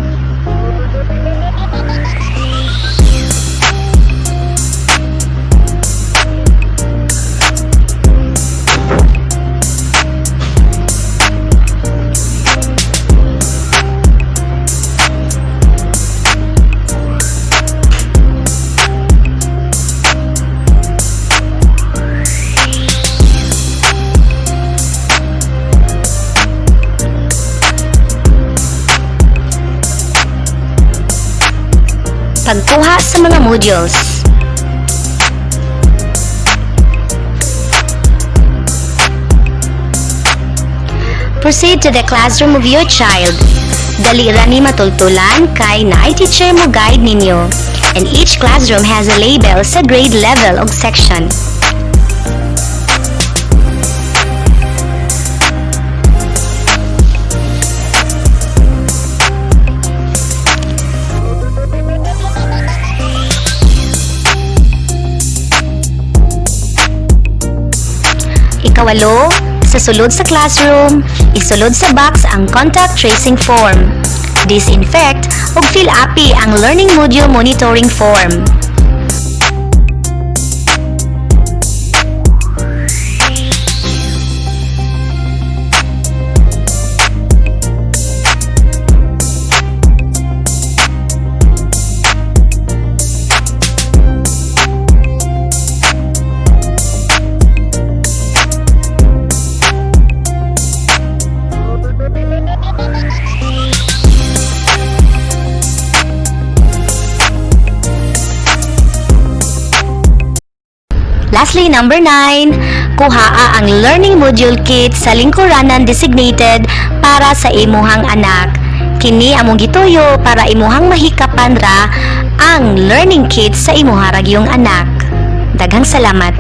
Pagkuha sa mga modules. Proceed to the classroom of your child. Dali ra ni matultulan kay naay teacher mo guide ninyo. And each classroom has a label sa grade level og section. Ikawalo, sa sulod sa classroom, isulod sa box ang contact tracing form. Disinfect ug fill api ang learning module monitoring form. Lastly, number 9, kuhaa ang learning module kit sa lingkuranan designated para sa imuhang anak. Kini among gituyo para imuhang mahikapan ra ang learning kit sa imuharag yung anak. Daghang salamat.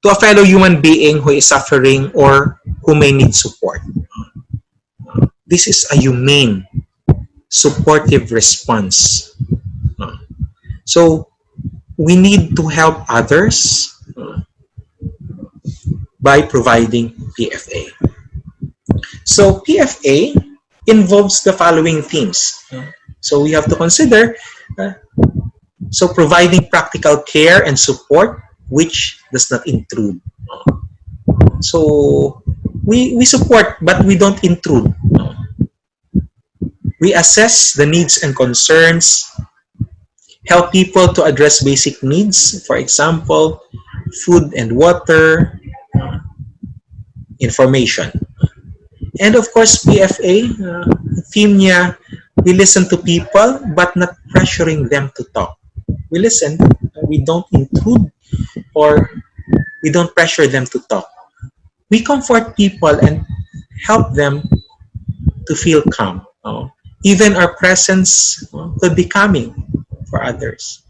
to a fellow human being who is suffering or who may need support. This is a humane, supportive response. So we need to help others by providing PFA. So PFA involves the following themes. So we have to consider providing practical care and support which does not intrude. So we support but we don't intrude. We assess the needs and concerns, help people to address basic needs, for example, food and water, information. And of course, PFA, theme niya, we listen to people but not pressuring them to talk. We listen, we don't intrude or we don't pressure them to talk. We comfort people and help them to feel calm. Even our presence could be calming for others.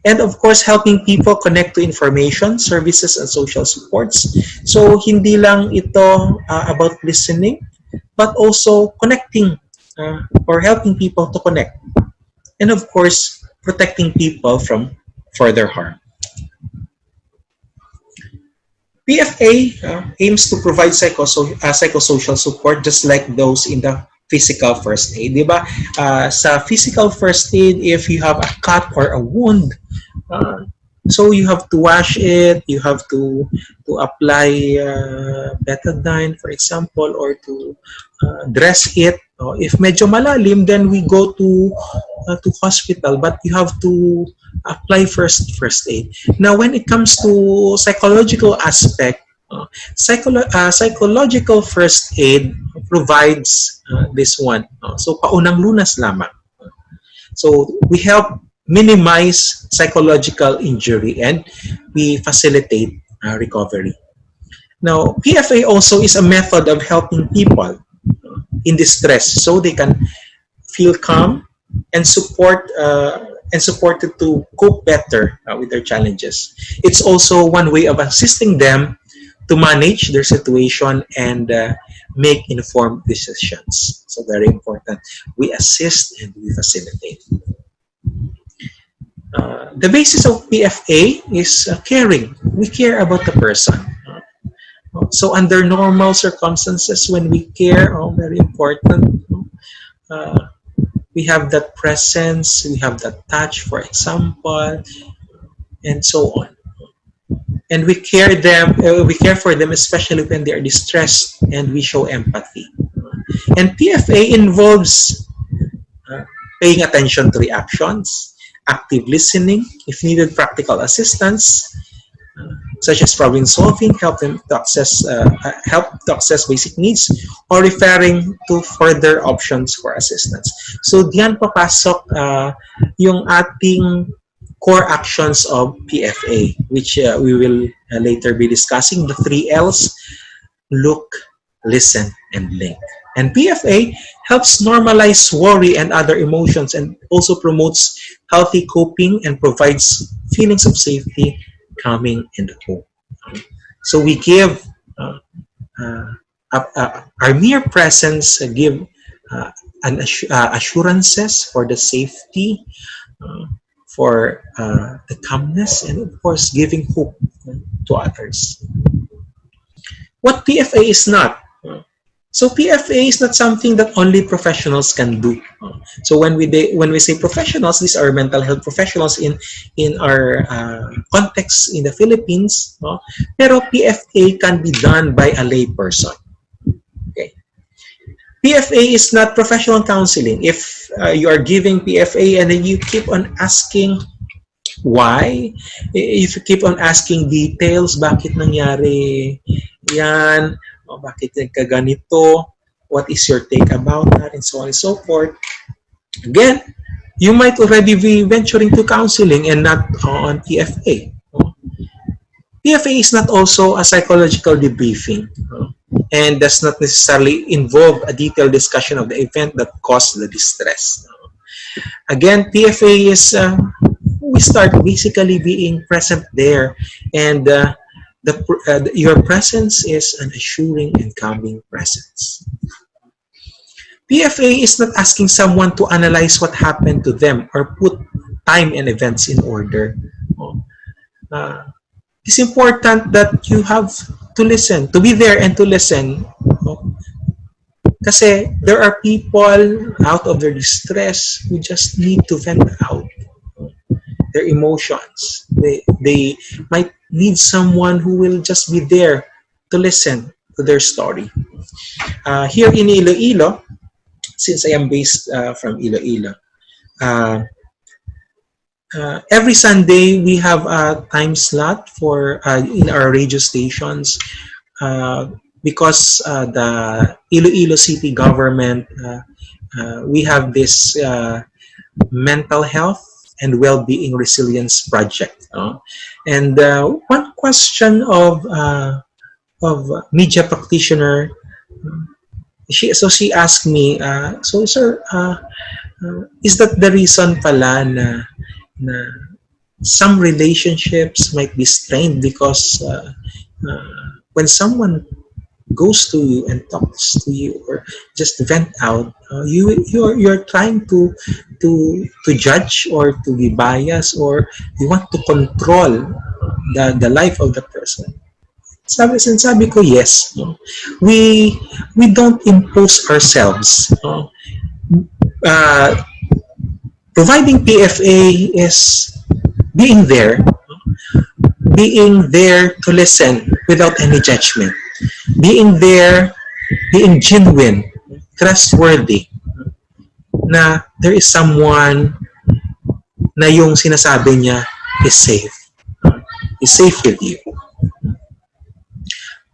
And of course, helping people connect to information, services, and social supports. So, hindi lang ito about listening, but also connecting or helping people to connect. And of course, protecting people from further harm. PFA aims to provide psychosocial support just like those in the physical first aid. Diba? Sa physical first aid, if you have a cut or a wound, so you have to wash it, you have to apply betadine, for example, or to dress it. If medyo malalim, then we go to hospital, but you have to apply first aid. Now, when it comes to psychological aspect, psychological first aid provides this one. So, paunang lunas lamang. So, we help minimize psychological injury and we facilitate recovery. Now, PFA also is a method of helping people in distress so they can feel calm and supported to cope better with their challenges. It's also one way of assisting them to manage their situation and make informed decisions. So very important. We assist and we facilitate. The basis of PFA is caring. We care about the person. So under normal circumstances, when we care, very important, we have that presence, we have that touch, for example, and so on. And we care for them, especially when they are distressed, and we show empathy. And PFA involves paying attention to reactions, active listening, if needed practical assistance, such as problem solving, help to access basic needs, or referring to further options for assistance. So diyan papasok yung ating core actions of PFA, which we will later be discussing, the 3 L's: look, listen, and link. And PFA helps normalize worry and other emotions and also promotes healthy coping and provides feelings of safety, calming, and hope. So we give our mere presence, give assurances for the safety, for the calmness, and of course giving hope to others. What PFA is not. So PFA is not something that only professionals can do. So when we say professionals, these are mental health professionals in our context in the Philippines. Pero PFA can be done by a lay person. Okay. PFA is not professional counseling. If you are giving PFA and then you keep on asking why, if you keep on asking details, bakit nangyari yan, bakit nagkaganito, what is your take about that, and so on and so forth. Again, you might already be venturing to counseling and not on PFA. PFA is not also a psychological debriefing and does not necessarily involve a detailed discussion of the event that caused the distress. Again, PFA is, we start basically being present there and Your presence is an assuring and calming presence. PFA is not asking someone to analyze what happened to them or put time and events in order. Uh, it's important that you have to listen, to be there and to listen. Kasi there are people out of their distress who just need to vent out their emotions. They might need someone who will just be there to listen to their story. Here in Iloilo, since I am based from Iloilo, every Sunday we have a time slot for in our radio stations because the Iloilo City government we have this mental health and well-being resilience project. And one question of media practitioner, she asked me, so sir, is that the reason pala na some relationships might be strained because when someone goes to you and talks to you or just vent out, you're trying to judge or to be biased, or you want to control the life of the person. Sabi ko, yes. We don't impose ourselves. Providing PFA is being there to listen without any judgment, being there, being genuine, trustworthy, na there is someone na yung sinasabi niya is safe with you.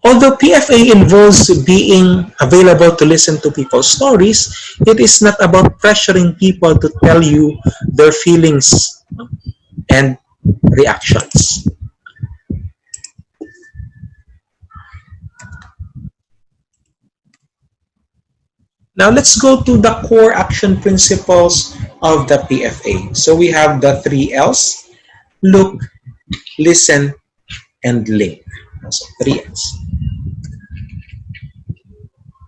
Although PFA involves being available to listen to people's stories, it is not about pressuring people to tell you their feelings and reactions. Now let's go to the core action principles of the PFA. So we have the 3 L's: look, listen, and link. So 3 L's.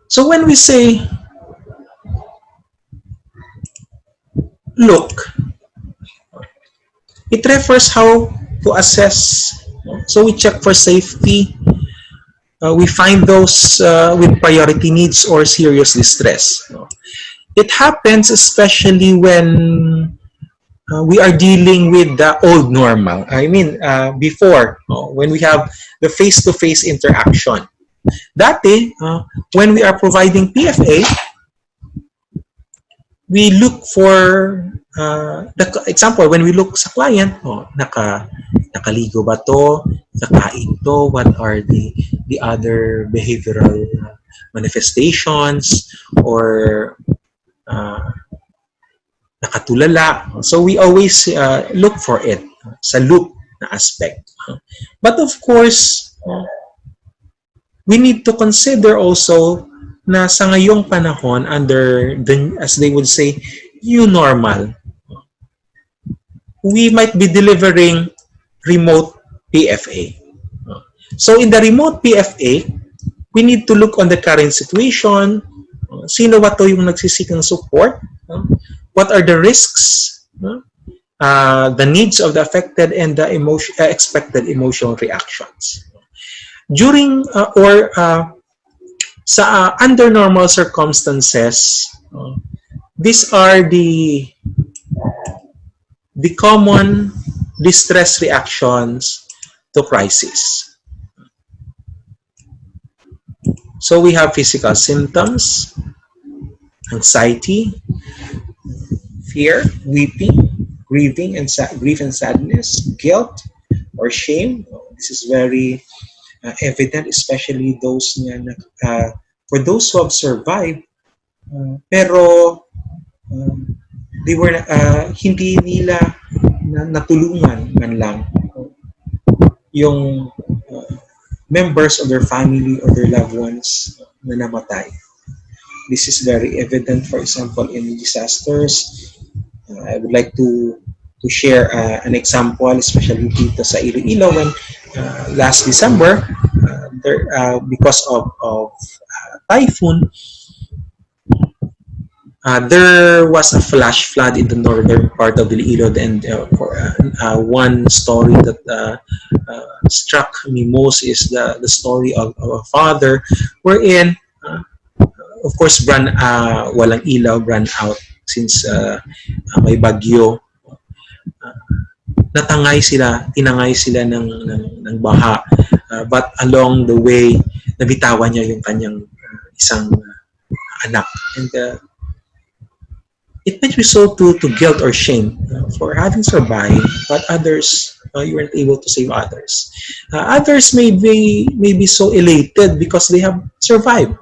So when we say look, it refers how to assess. So we check for safety. We find those with priority needs or serious distress. It happens especially when we are dealing with the old normal. I mean, before, when we have the face-to-face interaction. Dati, when we are providing PFA, we look for the example, when we look sa client, nakaligo ba to, nakain to, what are the other behavioral manifestations, or nakatulala. So we always look for it sa look na aspect. But of course, we need to consider also na sa ngayong panahon, under the, as they would say, new normal, we might be delivering remote PFA. So in the remote PFA, we need to look on the current situation. Sino ba to yung nagsisik ng support? What are the risks? The needs of the affected and the expected emotional reactions. During under normal circumstances, these are the common distress reactions to crisis. So we have physical symptoms, anxiety, fear, weeping, grieving and grief and sadness, guilt or shame. This is very evident, especially those for those who have survived, pero they were hindi nila natulungan man lang yung members of their family or their loved ones na namatay. This is very evident, for example, in disasters. I would like to share an example, especially dito sa Iloilo, when last December, because of typhoon, there was a flash flood in the northern part of Iloilo, and one story that struck me most is the story of a father wherein, of course, walang ilaw, ran out since may bagyo. Tinangay sila ng baha. But along the way, nabitawan niya yung kanyang isang anak. And it makes me so to guilt or shame for having survived, but others, you weren't able to save others. Others may be so elated because they have survived.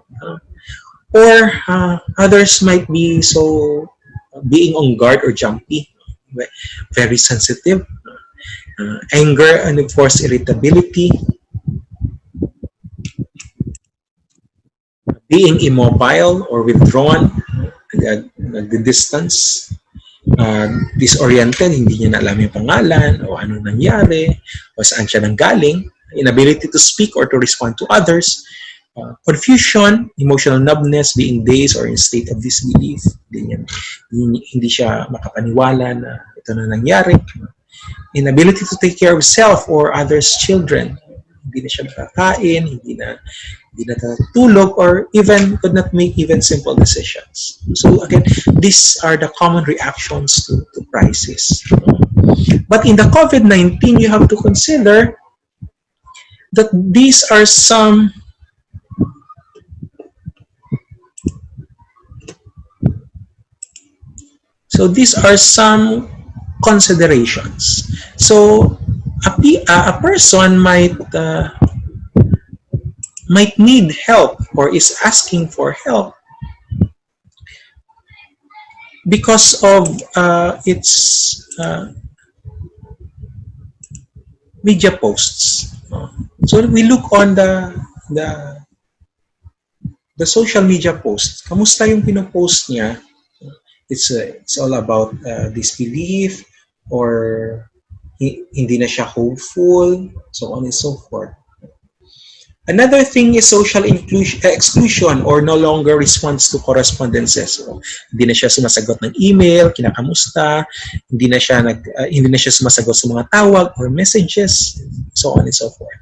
Or others might be so being on guard or jumpy, very sensitive, anger, and of course irritability, being immobile or withdrawn, nag-distance, disoriented, hindi niya na alam yung pangalan o ano nangyari o saan siya nanggaling, inability to speak or to respond to others, confusion, emotional numbness, being dazed or in state of disbelief, hindi siya makapaniwala na ito na nangyari, inability to take care of self or others' children, hindi na siya makakain, hindi na natutulog, or even could not make even simple decisions. So again, these are the common reactions to crisis. But in the COVID-19, you have to consider that these are some considerations. So a person might need help or is asking for help because of its media posts. So we look on the social media posts. Kamusta yung pinopost niya? It's all about disbelief, or hindi na siya hopeful, so on and so forth. Another thing is social exclusion or no longer responds to correspondences. So, hindi na siya sumasagot ng email, kinakamusta, hindi na siya sumasagot sa mga tawag or messages, so on and so forth.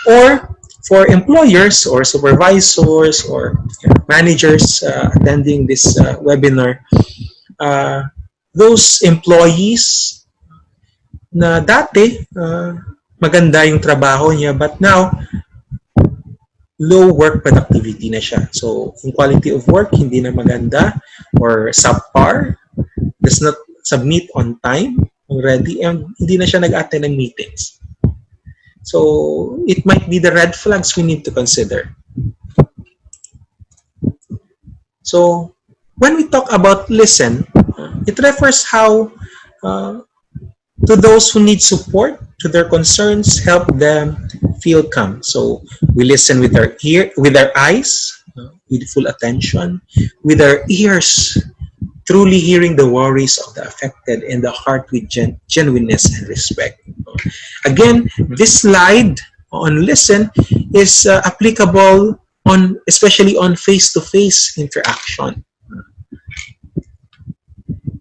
Or for employers or supervisors or managers attending this webinar, those employees na dati maganda yung trabaho niya, but now low work productivity na siya. So, yung quality of work hindi na maganda or subpar, does not submit on time already, and hindi na siya nag-attend ng meetings. So, it might be the red flags we need to consider. So, when we talk about listen, it refers how to those who need support, to their concerns, help them feel calm. So we listen with our eyes, with full attention, with our ears, truly hearing the worries of the affected, and the heart with genuineness and respect. Again, this slide on listen is applicable especially on face-to-face interaction.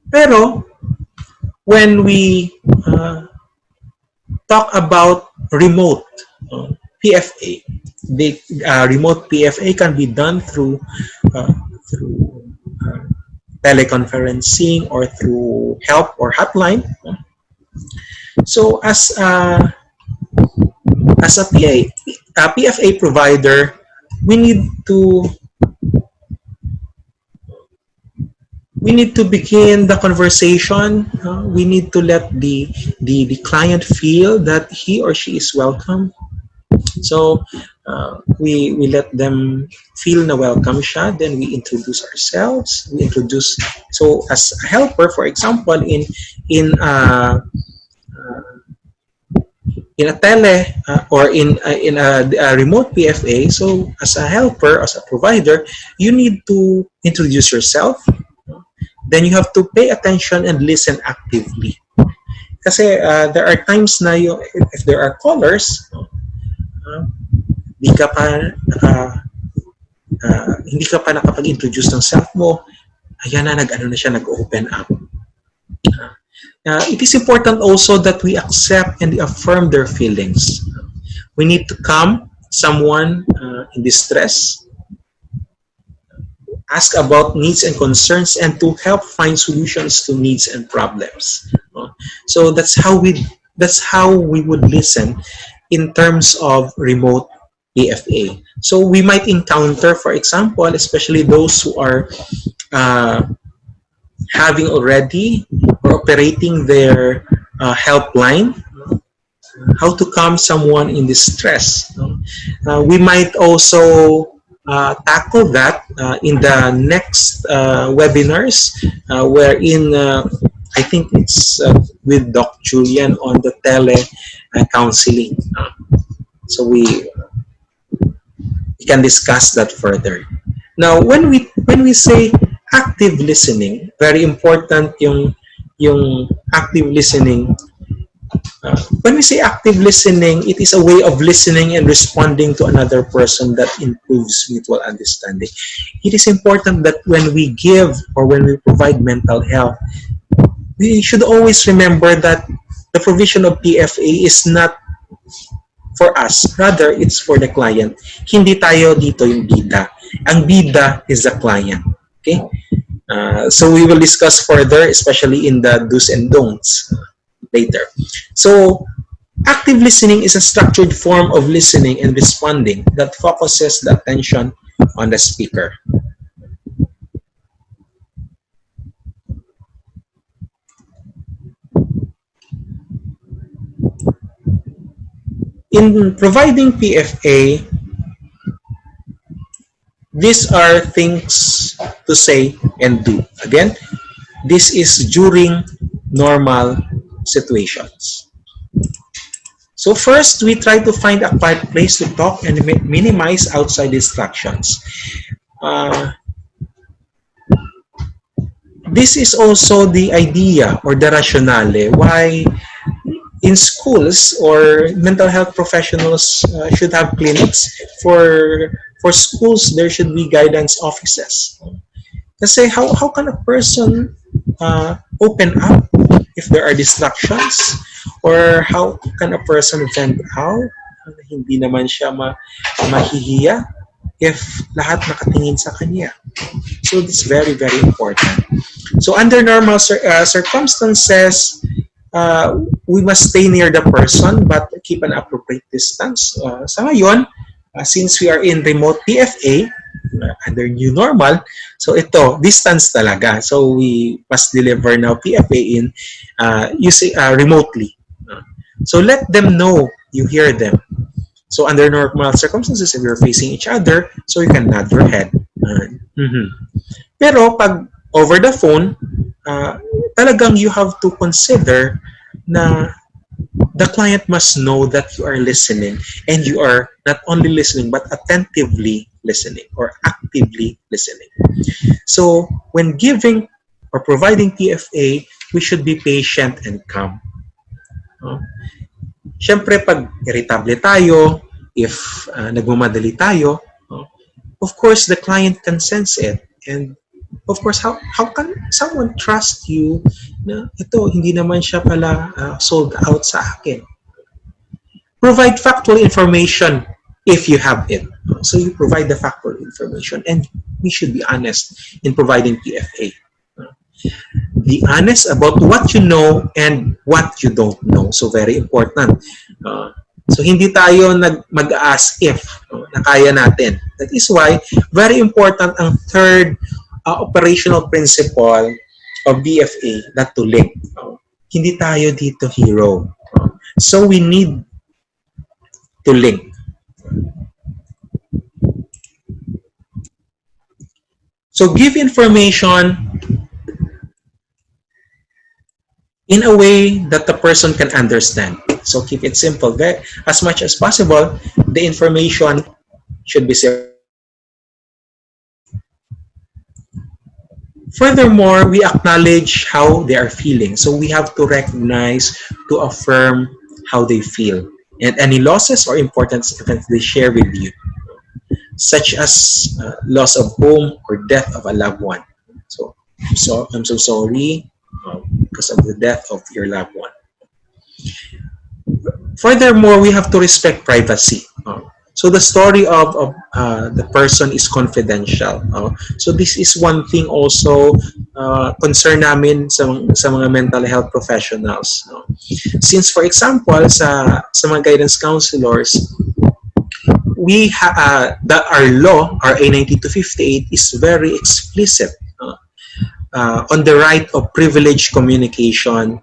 Pero when we talk about remote PFA, remote PFA can be done through teleconferencing or through help or hotline. So as a PFA provider, we need to begin the conversation. We need to let the client feel that he or she is welcome. So we let them feel na welcome siya. Then we introduce ourselves. So as a helper, for example, in a tele or in a remote PFA, so as a helper, as a provider, you need to introduce yourself. Then you have to pay attention and listen actively. Kasi there are times na if there are callers, di ka pa hindi ka pa nakapag-introduce ng self mo, ayan na, nag-open up. It is important also that we accept and affirm their feelings. We need to calm someone in distress, ask about needs and concerns, and to help find solutions to needs and problems. So that's how we would listen in terms of remote PFA. So we might encounter, for example, especially those who are having already or operating their helpline, how to calm someone in distress. We might also tackle that in the next webinars, wherein I think it's with Doc Julian on the tele-counseling. So we can discuss that further. Now, when we say active listening, very important yung active listening. When we say active listening, it is a way of listening and responding to another person that improves mutual understanding. It is important that when we give or when we provide mental health, we should always remember that the provision of PFA is not for us. Rather, it's for the client. Hindi tayo dito yung bida. Ang bida is the client. Okay? So we will discuss further, especially in the do's and don'ts later. So active listening is a structured form of listening and responding that focuses the attention on the speaker. In providing PFA, these are things to say and do. Again, this is during normal situations. So first, we try to find a quiet place to talk and minimize outside distractions. This is also the idea or the rationale why in schools or mental health professionals should have clinics. For schools, there should be guidance offices. Kasi how can a person open up if there are distractions? Or how can a person vent out? Hindi naman siya mahihiya if lahat nakatingin sa kanya. So it's very, very important. So under normal circumstances, we must stay near the person but keep an appropriate distance. Sa ngayon, since we are in remote PFA, under new normal, so ito, distance talaga. So we must deliver now PFA in using remotely. So let them know you hear them. So under normal circumstances, if you're facing each other, so you can nod your head. Pero pag over the phone, talagang you have to consider na the client must know that you are listening, and you are not only listening but attentively listening or actively listening. So when giving or providing PFA, we should be patient and calm. Siyempre, pag irritable tayo, if nagmamadali tayo, of course, the client can sense it. And of course, how can someone trust you na ito, hindi naman siya pala sold out sa akin? Provide factual information if you have it. So you provide the factual information, and we should be honest in providing PFA. Be honest about what you know and what you don't know. So very important. So hindi tayo mag-ask if na kaya natin. That is why very important ang third operational principle of BFA, not to link. Hindi tayo dito hero. So we need to link. So give information in a way that the person can understand. So keep it simple. As much as possible, the information should be simple. Furthermore, we acknowledge how they are feeling. So we have to recognize, to affirm how they feel, and any losses or important events they share with you, such as loss of home or death of a loved one. So I'm so sorry because of the death of your loved one. Furthermore, we have to respect privacy. So the story of the person is confidential. So this is one thing also concern namin sa mga mental health professionals. Since for example, sa mga guidance counselors, our law, RA 9258, is very explicit on the right of privileged communication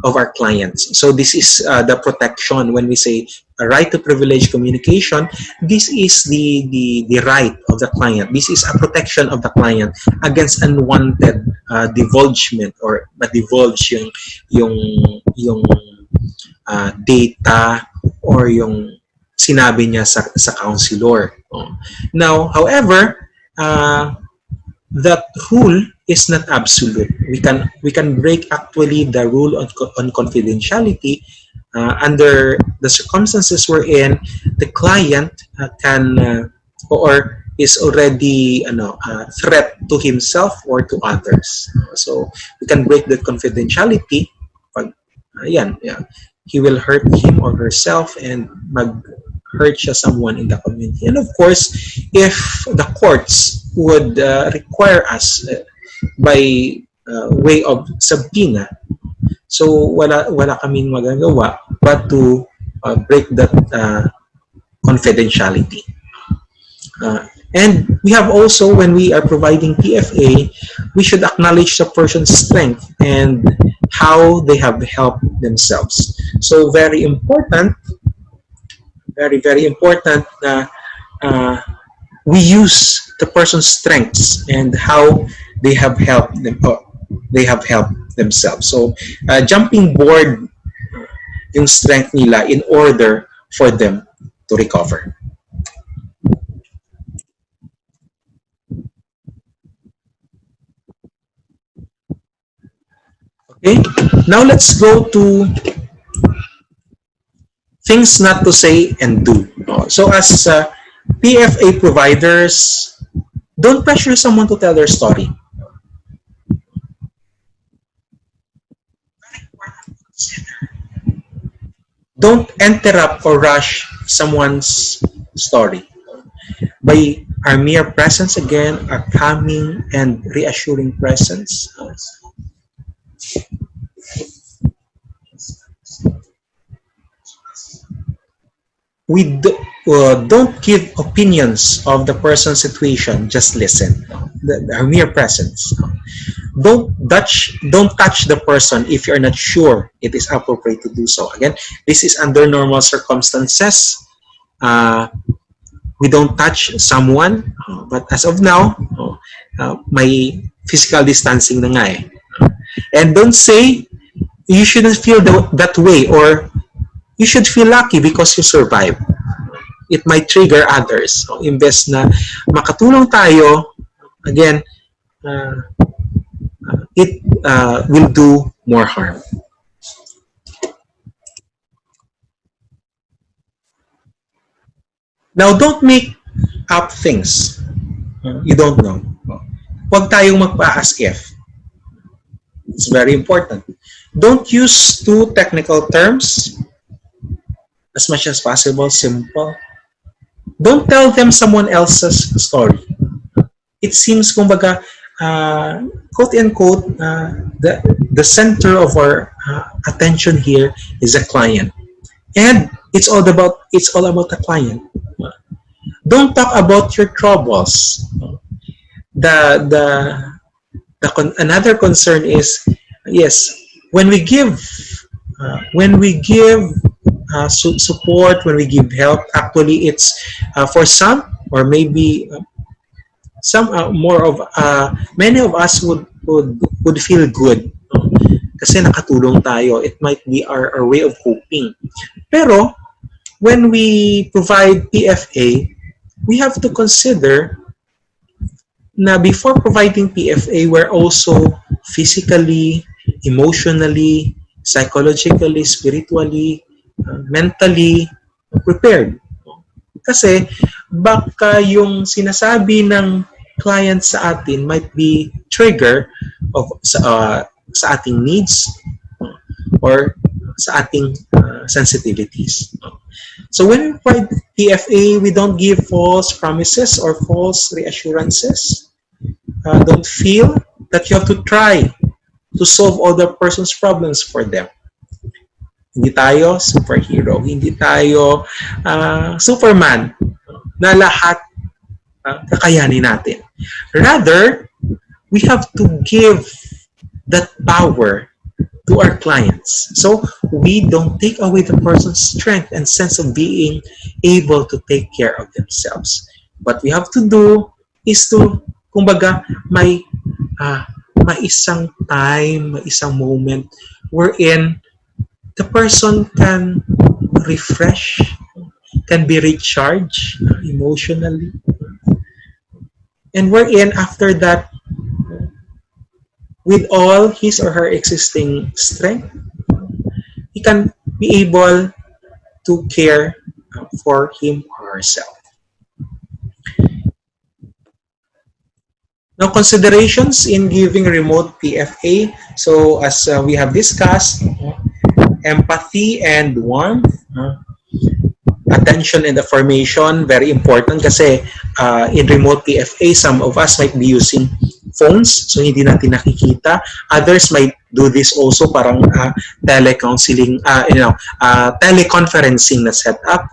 of our clients. So this is the protection. When we say a right to privileged communication, this is the right of the client. This is a protection of the client against unwanted divulgement or ma-divulge yung data or yung sinabi niya sa counselor. Now, however, that rule is not absolute. We can break actually the rule on confidentiality under the circumstances wherein the client can or is already threat to himself or to others. So we can break the confidentiality. Yeah, he will hurt him or herself and hurt siya someone in the community. And of course, if the courts would require us by way of subpoena, so wala kaming magagawa but to break that confidentiality. And we have also, when we are providing PFA, we should acknowledge the person's strength and how they have helped themselves. So very important, very important na we use the person's strengths and how they have helped themselves. So jumping board yung strength nila in order for them to recover. Okay, now let's go to things not to say and do. So as PFA providers, don't pressure someone to tell their story. Don't interrupt or rush someone's story. By our mere presence again, our calming and reassuring presence, we don't give opinions of the person's situation, just listen. Our mere presence. Don't touch the person if you're not sure it is appropriate to do so. Again, this is under normal circumstances. We don't touch someone, but as of now, may physical distancing na nga eh. And don't say you shouldn't feel that way or you should feel lucky because you survived. It might trigger others. So, imbes na makatulong tayo, again, it will do more harm. Now, don't make up things you don't know. Huwag tayong magpa-as if. It's very important. Don't use too technical terms. As much as possible, simple. Don't tell them someone else's story. It seems, kumbaga, quote unquote, the center of our attention here is a client, and it's all about the client. Don't talk about your troubles. Another concern is, yes, when we give support, when we give help, actually it's for some, or maybe some many of us would feel good kasi nakatulong tayo. It might be our way of coping. Pero when we provide PFA, we have to consider na before providing PFA, we're also physically, emotionally, psychologically, spiritually, mentally prepared. Kasi baka yung sinasabi ng client sa atin might be trigger of sa ating needs or sa ating sensitivities. So when we provide PFA, we don't give false promises or false reassurances. Don't feel that you have to try to solve other person's problems for them. Hindi tayo superhero, hindi tayo Superman na lahat kakayanin natin. Rather, we have to give that power to our clients. So we don't take away the person's strength and sense of being able to take care of themselves. What we have to do is to, kumbaga, may isang time, may isang moment wherein the person can refresh, can be recharged emotionally. And wherein after that, with all his or her existing strength, he can be able to care for him or herself. Now, considerations in giving remote PFA. So, as we have discussed, empathy and warmth, attention and affirmation, very important kasi in remote PFA, some of us might be using phones, so hindi natin nakikita. Others might do this also, parang telecounseling, teleconferencing na setup,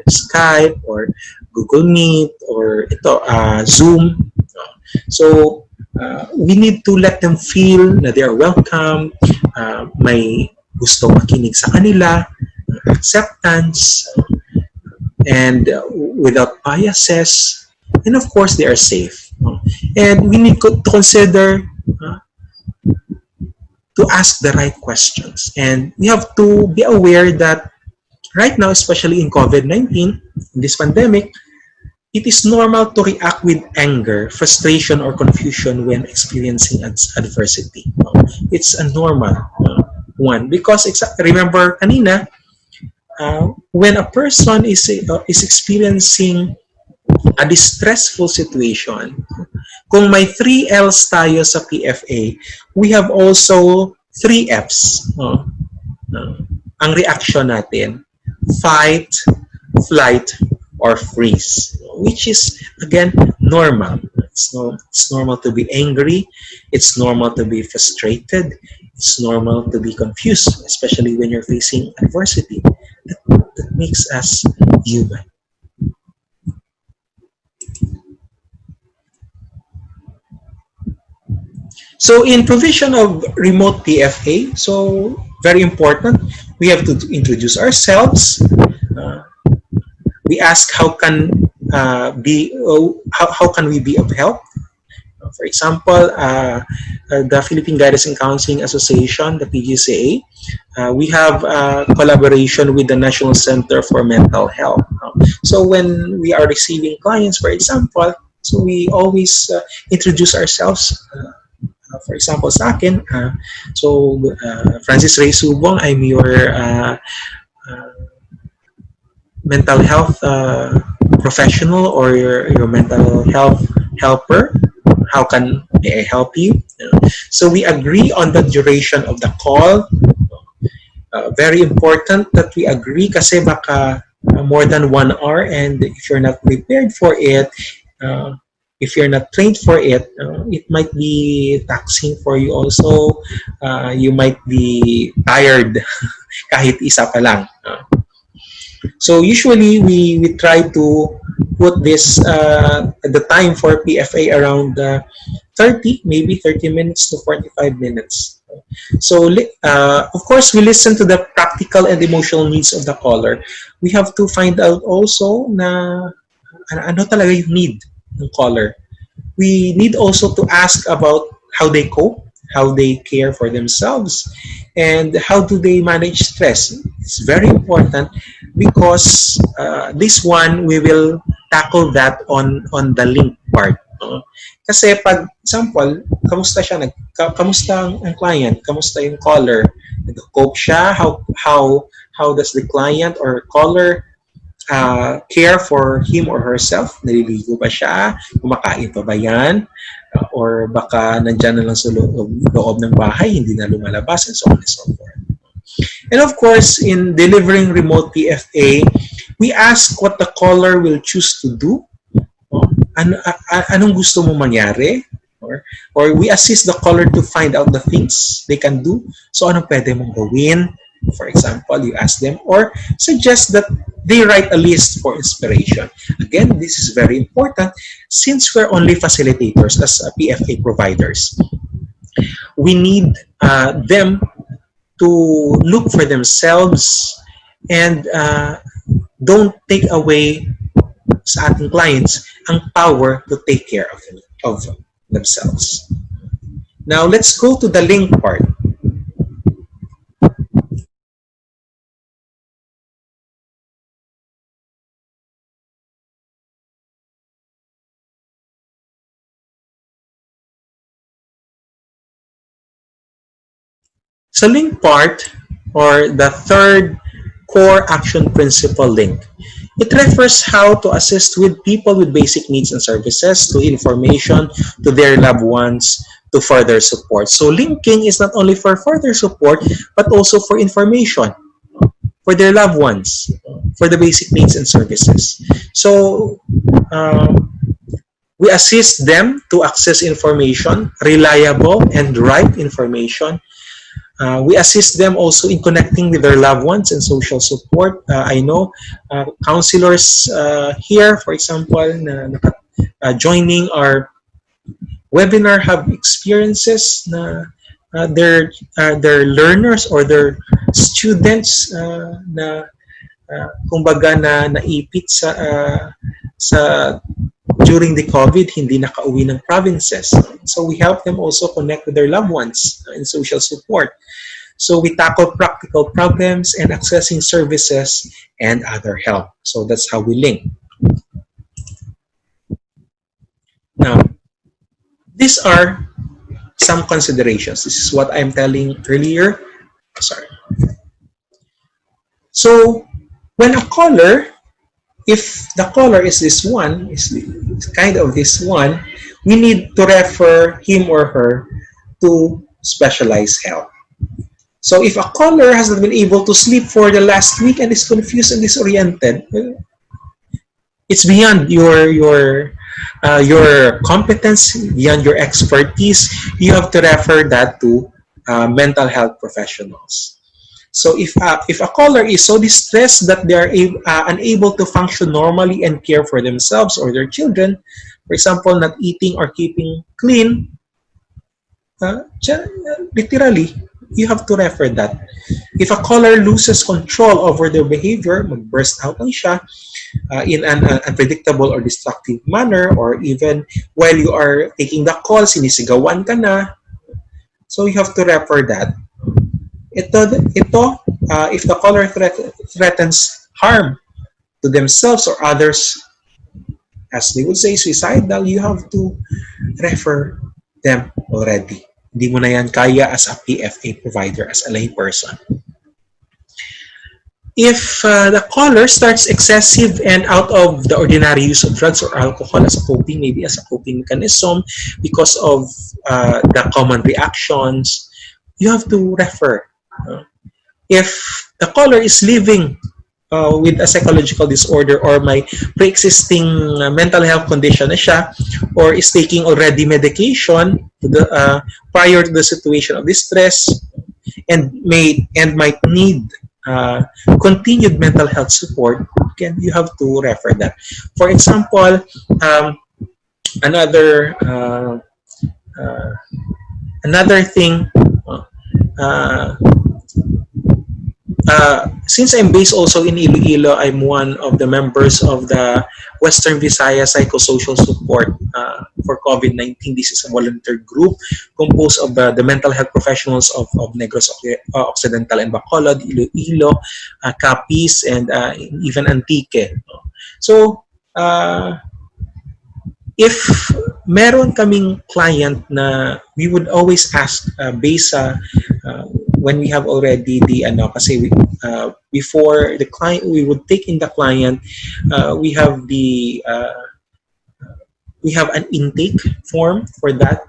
Skype or Google Meet or Zoom. So we need to let them feel na they are welcome, may gusto makinig sa kanila, acceptance, and without biases, and of course they are safe. And we need to consider to ask the right questions. And we have to be aware that right now, especially in COVID-19, in this pandemic, it is normal to react with anger, frustration, or confusion when experiencing adversity. It's a normal one because remember kanina, when a person is experiencing a distressful situation, kung may 3 L's tayo sa PFA, we have also 3 F's. Ang reaction natin, fight, flight, or freeze, which is, again, normal. It's normal to be angry. It's normal to be frustrated. It's normal to be confused, especially when you're facing adversity. That makes us human. So in provision of remote PFA, so very important, we have to introduce ourselves. We ask how can we be of help. For example, the Philippine Guidance and Counseling Association, the PGCA, we have collaboration with the National Center for Mental Health. So when we are receiving clients, for example, so we always introduce ourselves. For example, sa akin, Francis Ray Subong, I'm your mental health professional or your mental health helper. How can I help you? So we agree on the duration of the call. Very important that we agree kasi baka more than 1 hour, and if you're not prepared for it, if you're not trained for it, it might be taxing for you also. You might be tired kahit isa pa lang. So usually we try to put this the time for PFA around 30 minutes to 45 minutes. So of course we listen to the practical and emotional needs of the caller. We have to find out also na ano talaga yung need ng caller. We need also to ask about how they cope, how they care for themselves, and how do they manage stress. It's very important because this one we will tackle that on the link part. Oo. Kasi pag, example, kamusta siya, kamusta ang client, kamusta yung caller, nag-cope siya, how does the client or caller care for him or herself, naliligo ba siya, kumakain pa ba yan, or baka nandyan na lang sa loob ng bahay, hindi na lumalabas, and so on and so forth. And of course, in delivering remote PFA, we ask what the caller will choose to do. Anong gusto mo mangyari? Or we assist the caller to find out the things they can do. So anong pwede mong gawin? For example, you ask them or suggest that they write a list for inspiration. Again, this is very important since we're only facilitators as PFA providers. We need them to look for themselves and don't take away sa ating clients ang power to take care of themselves. Now, let's go to the link part. Sa link part, or the third core action principle link, it refers how to assist with people with basic needs and services, to information, to their loved ones, to further support. So linking is not only for further support, but also for information, for their loved ones, for the basic needs and services. So we assist them to access information, reliable and right information. We assist them also in connecting with their loved ones and social support. I know counselors here, for example, joining our webinar have experiences na their learners or their students na kumbaga na naipit sa during the COVID, hindi nakauwi ng provinces. So we help them also connect with their loved ones in social support. So we tackle practical problems and accessing services and other help. So that's how we link. Now, these are some considerations. This is what I'm telling earlier. Sorry. So when a caller, if the caller is this one, is kind of this one, we need to refer him or her to specialized help. So if a caller has not been able to sleep for the last week and is confused and disoriented, it's beyond your competence, beyond your expertise. You have to refer that to mental health professionals. So if a caller is so distressed that they are unable to function normally and care for themselves or their children, for example, not eating or keeping clean, literally, you have to refer that. If a caller loses control over their behavior, mag-burst out lang siya in an unpredictable or destructive manner, or even while you are taking the call, sinisigawan ka na, so you have to refer that. Ito, if the caller threatens harm to themselves or others, as they would say, suicidal, you have to refer them already. Hindi mo na yan kaya as a PFA provider, as a lay person. If the caller starts excessive and out of the ordinary use of drugs or alcohol as a coping, maybe as a coping mechanism because of the common reactions, you have to refer. If the caller is living with a psychological disorder or may pre-existing mental health condition na siya, or is taking already medication prior to the situation of distress and might need continued mental health support, again, you have to refer that. For example, another thing, since I'm based also in Iloilo, I'm one of the members of the Western Visayas Psychosocial Support for COVID-19. This is a volunteer group composed of the mental health professionals of Negros Occidental and Bacolod, Iloilo, Capiz, and even Antique. So, if meron kaming client na we would always ask based sa when we have already the kasi before the client, we would take in the client, we have an intake form for that.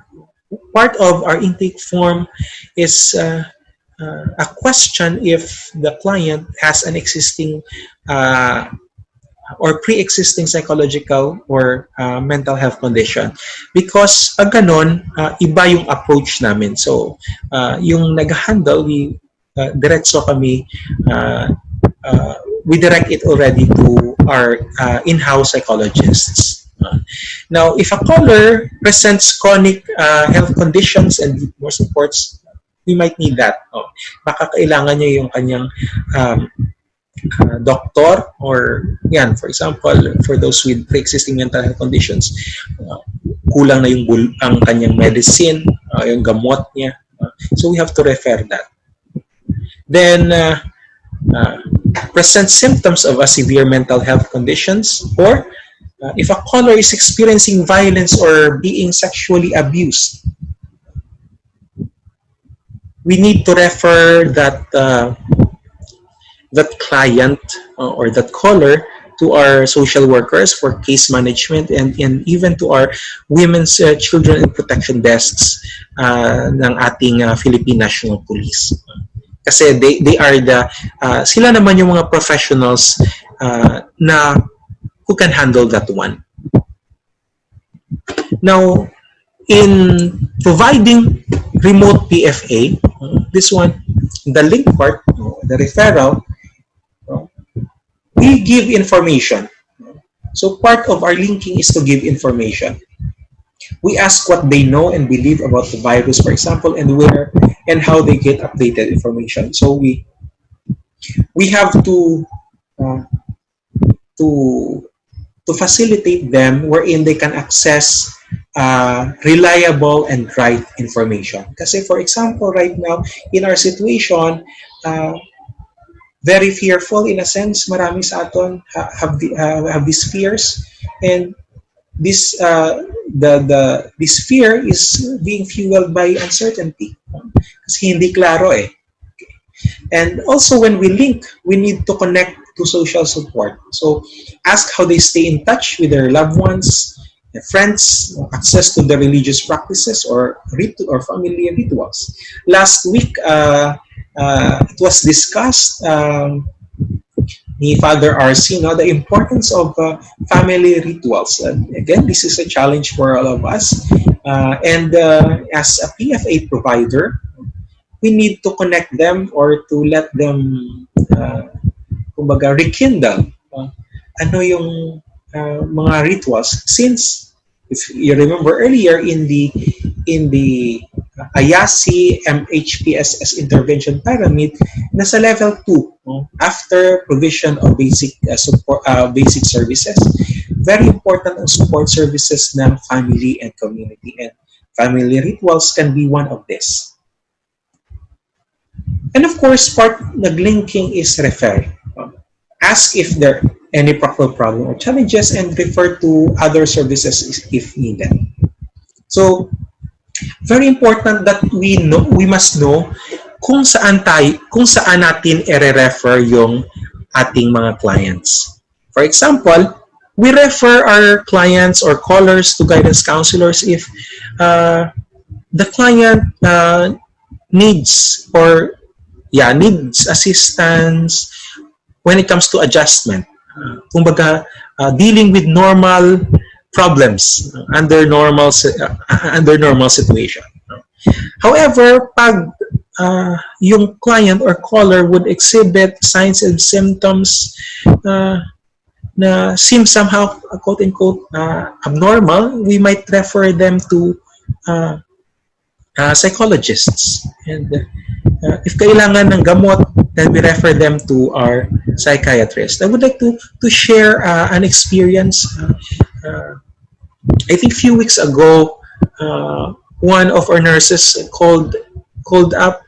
Part of our intake form is a question if the client has an existing or pre-existing psychological or mental health condition. Because ganon, iba yung approach namin. So, yung nag-handle, diretso kami, we direct it already to our in-house psychologists. Now, if a caller presents chronic health conditions and need more supports, we might need that. Baka kailangan niya yung kanyang doctor, or yan, for example, for those with pre-existing mental health conditions, kulang na yung ang kanyang medicine, yung gamot niya. So we have to refer that. Then, present symptoms of a severe mental health conditions, or if a caller is experiencing violence or being sexually abused, we need to refer that client or that caller to our social workers for case management, and even to our women's children and protection desks ng ating Philippine National Police. Kasi they are sila naman yung mga professionals na who can handle that one. Now, in providing remote PFA, this one, the link part, the referral, we give information. So part of our linking is to give information. We ask what they know and believe about the virus, for example, and where and how they get updated information. So we have to facilitate them wherein they can access reliable and right information. Kasi for example, right now in our situation, very fearful in a sense. Marami sa aton have these fears, and this fear is being fueled by uncertainty. Kasi hindi klaro eh. And also when we link, we need to connect to social support. So ask how they stay in touch with their loved ones, their friends, access to the religious practices or family rituals. Last week, it was discussed ni Father RC, the importance of family rituals. Again, this is a challenge for all of us. And as a PFA provider, we need to connect them or to let them, kumbaga, rekindle ano yung mga rituals. Since, if you remember earlier in the AYASI MHPSS intervention pyramid, nasa level 2, after provision of basic support, basic services, very important ang support services ng family and community, and family rituals can be one of this. And of course, part naglinking is refer. Ask if there are any practical problem or challenges and refer to other services if needed. So, very important that we must know kung saan natin i-refer yung ating mga clients. For example, we refer our clients or callers to guidance counselors if the client needs assistance when it comes to adjustment. Kumbaga, dealing with normal problems under normal situation. However, pag yung client or caller would exhibit signs and symptoms na seem somehow quote-unquote abnormal, we might refer them to psychologists. And if kailangan ng gamot, then we refer them to our psychiatrist. I would like to share an experience. I think a few weeks ago, one of our nurses called up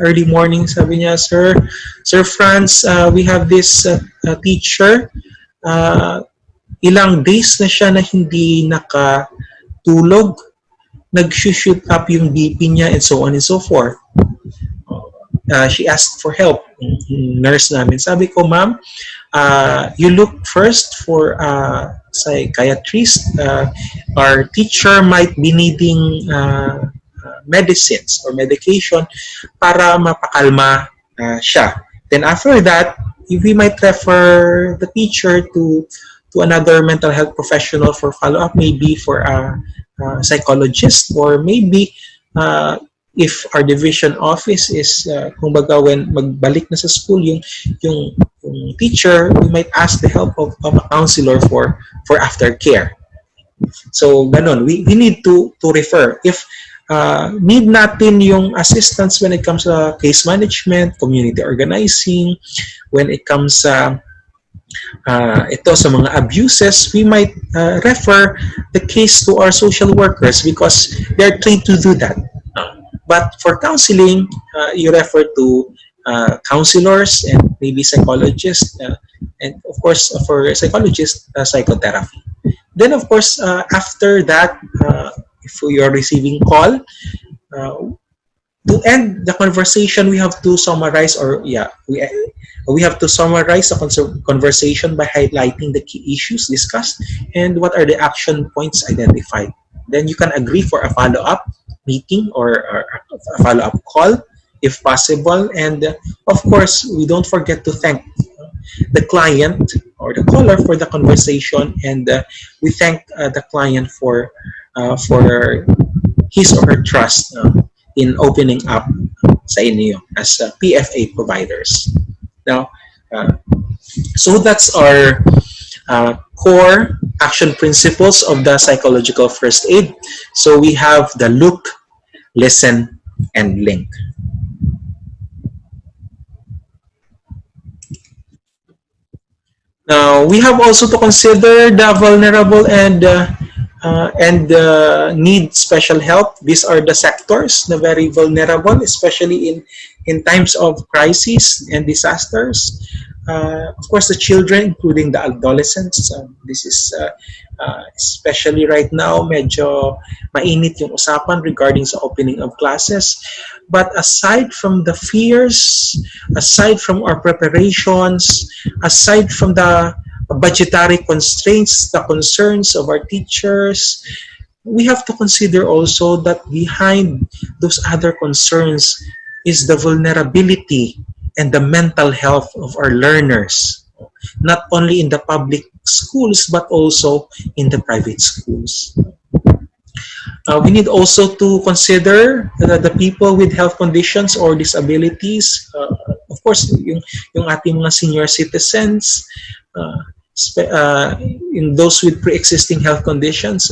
early morning. Sabi niya, Sir Franz, we have this teacher. Ilang days na siya na hindi tulog, nag-shoot up yung BP niya and so on and so forth. She asked for help. Nurse namin. Sabi ko, ma'am, you look first for a psychiatrist. Our teacher might be needing medicines or medication para mapakalma siya. Then after that, we might refer the teacher to another mental health professional for follow-up, maybe for a psychologist, or maybe if our division office is kumbaga when magbalik na sa school yung teacher, we might ask the help of a counselor for aftercare. So ganon, we need to refer if need natin yung assistance when it comes to case management, community organizing, when it comes ito sa mga abuses, we might refer the case to our social workers because they're trained to do that. But for counseling, you refer to counselors and maybe psychologists, and of course for psychologists, psychotherapy. Then of course after that, if you are receiving call, to end the conversation, we have to summarize, we have to summarize the conversation by highlighting the key issues discussed and what are the action points identified. Then you can agree for a follow-up meeting or a follow-up call if possible. And of course, we don't forget to thank the client or the caller for the conversation, and we thank the client for his or her trust in opening up sa inyo as PFA providers. Now, so that's our core action principles of the psychological first aid. So we have the look, listen, and link. Now, we have also to consider the vulnerable and need special help. These are the sectors na very vulnerable, especially in times of crisis and disasters. Of course, the children, including the adolescents. This is especially right now, medyo mainit yung usapan regarding sa opening of classes. But aside from the fears, aside from our preparations, aside from the budgetary constraints, the concerns of our teachers, we have to consider also that behind those other concerns is the vulnerability and the mental health of our learners, not only in the public schools but also in the private schools. We need also to consider the people with health conditions or disabilities. Of course, yung ating mga senior citizens, in those with pre-existing health conditions,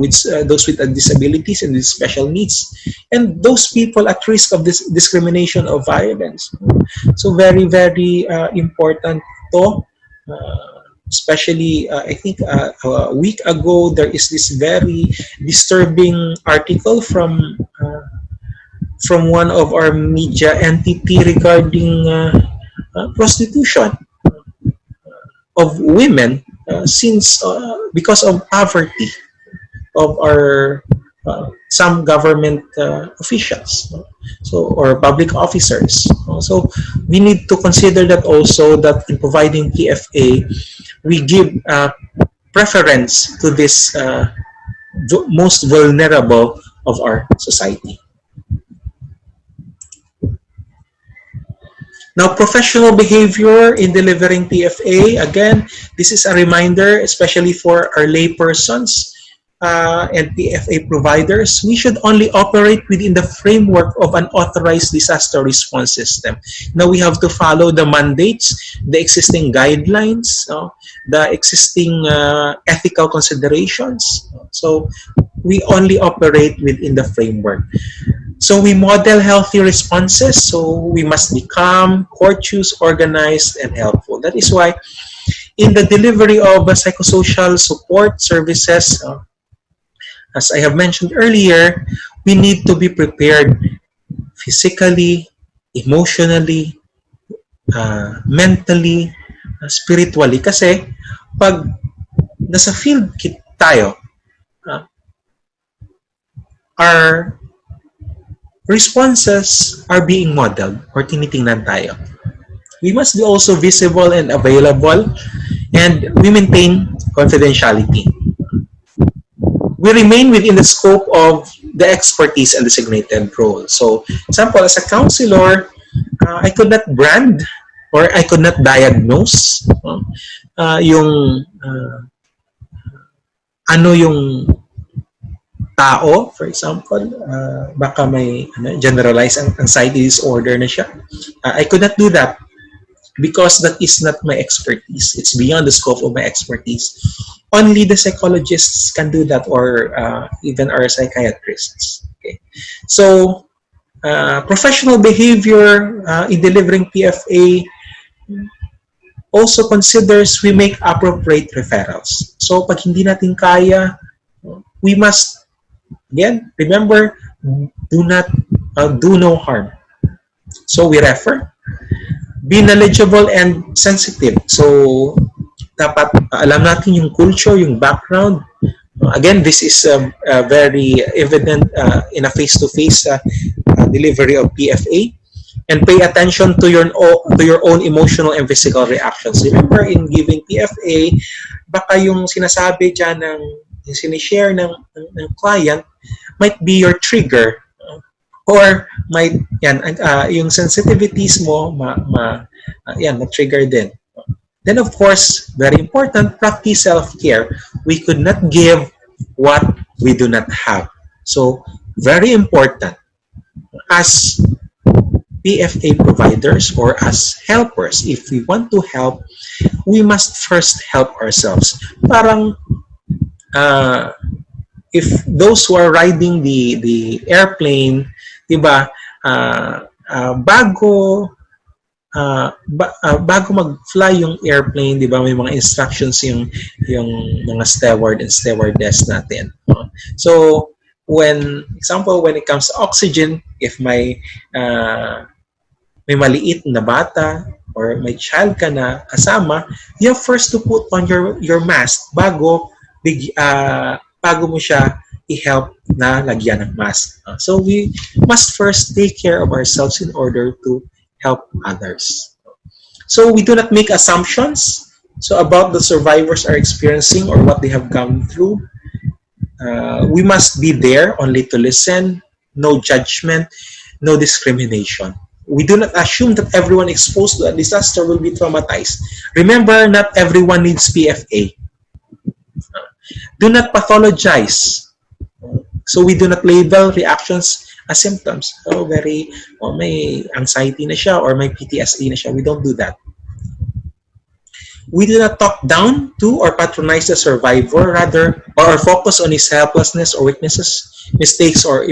with those with disabilities and with special needs, and those people at risk of discrimination or violence. So very, very important to. Especially, I think a week ago, there is this very disturbing article from one of our media entity regarding prostitution of women since because of poverty of our some government officials, or public officers. So we need to consider that also, that in providing PFA, we give preference to this most vulnerable of our society. Now, professional behavior in delivering PFA. Again, this is a reminder, especially for our lay persons and PFA providers. We should only operate within the framework of an authorized disaster response system. Now, we have to follow the mandates, the existing guidelines, the existing ethical considerations. So, we only operate within the framework. So we model healthy responses. So we must be calm, courteous, organized, and helpful. That is why in the delivery of psychosocial support services, as I have mentioned earlier, we need to be prepared physically, emotionally, mentally, spiritually. Kasi pag nasa field tayo, our responses are being modeled or tinitingnan tayo. We must be also visible and available, and we maintain confidentiality. We remain within the scope of the expertise and designated role. So, example, as a counselor, I could not brand or I could not diagnose yung ano yung tao, for example, baka may generalized anxiety disorder na siya. I could not do that because that is not my expertise. It's beyond the scope of my expertise. Only the psychologists can do that, or even our psychiatrists. Okay. So, professional behavior in delivering PFA also considers we make appropriate referrals. So, pag hindi natin kaya, we must, again, remember, do no harm. So, we refer. Be knowledgeable and sensitive. So, dapat alam natin yung culture, yung background. Again, this is very evident in a face-to-face delivery of PFA. And pay attention to your own emotional and physical reactions. Remember, in giving PFA, baka yung sinasabi dyan yung sinishare ng client might be your trigger. Or might yung sensitivities mo ma-trigger din. Then of course, very important, practice self-care. We could not give what we do not have. So very important, as PFA providers or as helpers, if we want to help, we must first help ourselves. Parang if those who are riding the airplane, diba, bago mag-fly yung airplane, diba, may mga instructions yung mga steward and stewardess natin. So, when it comes to oxygen, if may maliit na bata or may child ka na kasama, you have first to put on your mask bago mo siya i-help na lagyan ng mask. So we must first take care of ourselves in order to help others. So we do not make assumptions about the survivors are experiencing or what they have gone through. We must be there only to listen, no judgment, no discrimination. We do not assume that everyone exposed to a disaster will be traumatized. Remember, not everyone needs PFA. Do not pathologize. So we do not label reactions as symptoms. So may anxiety na siya or may PTSD na siya. We don't do that. We do not talk down to or patronize the survivor, rather, or focus on his helplessness or weaknesses, mistakes, or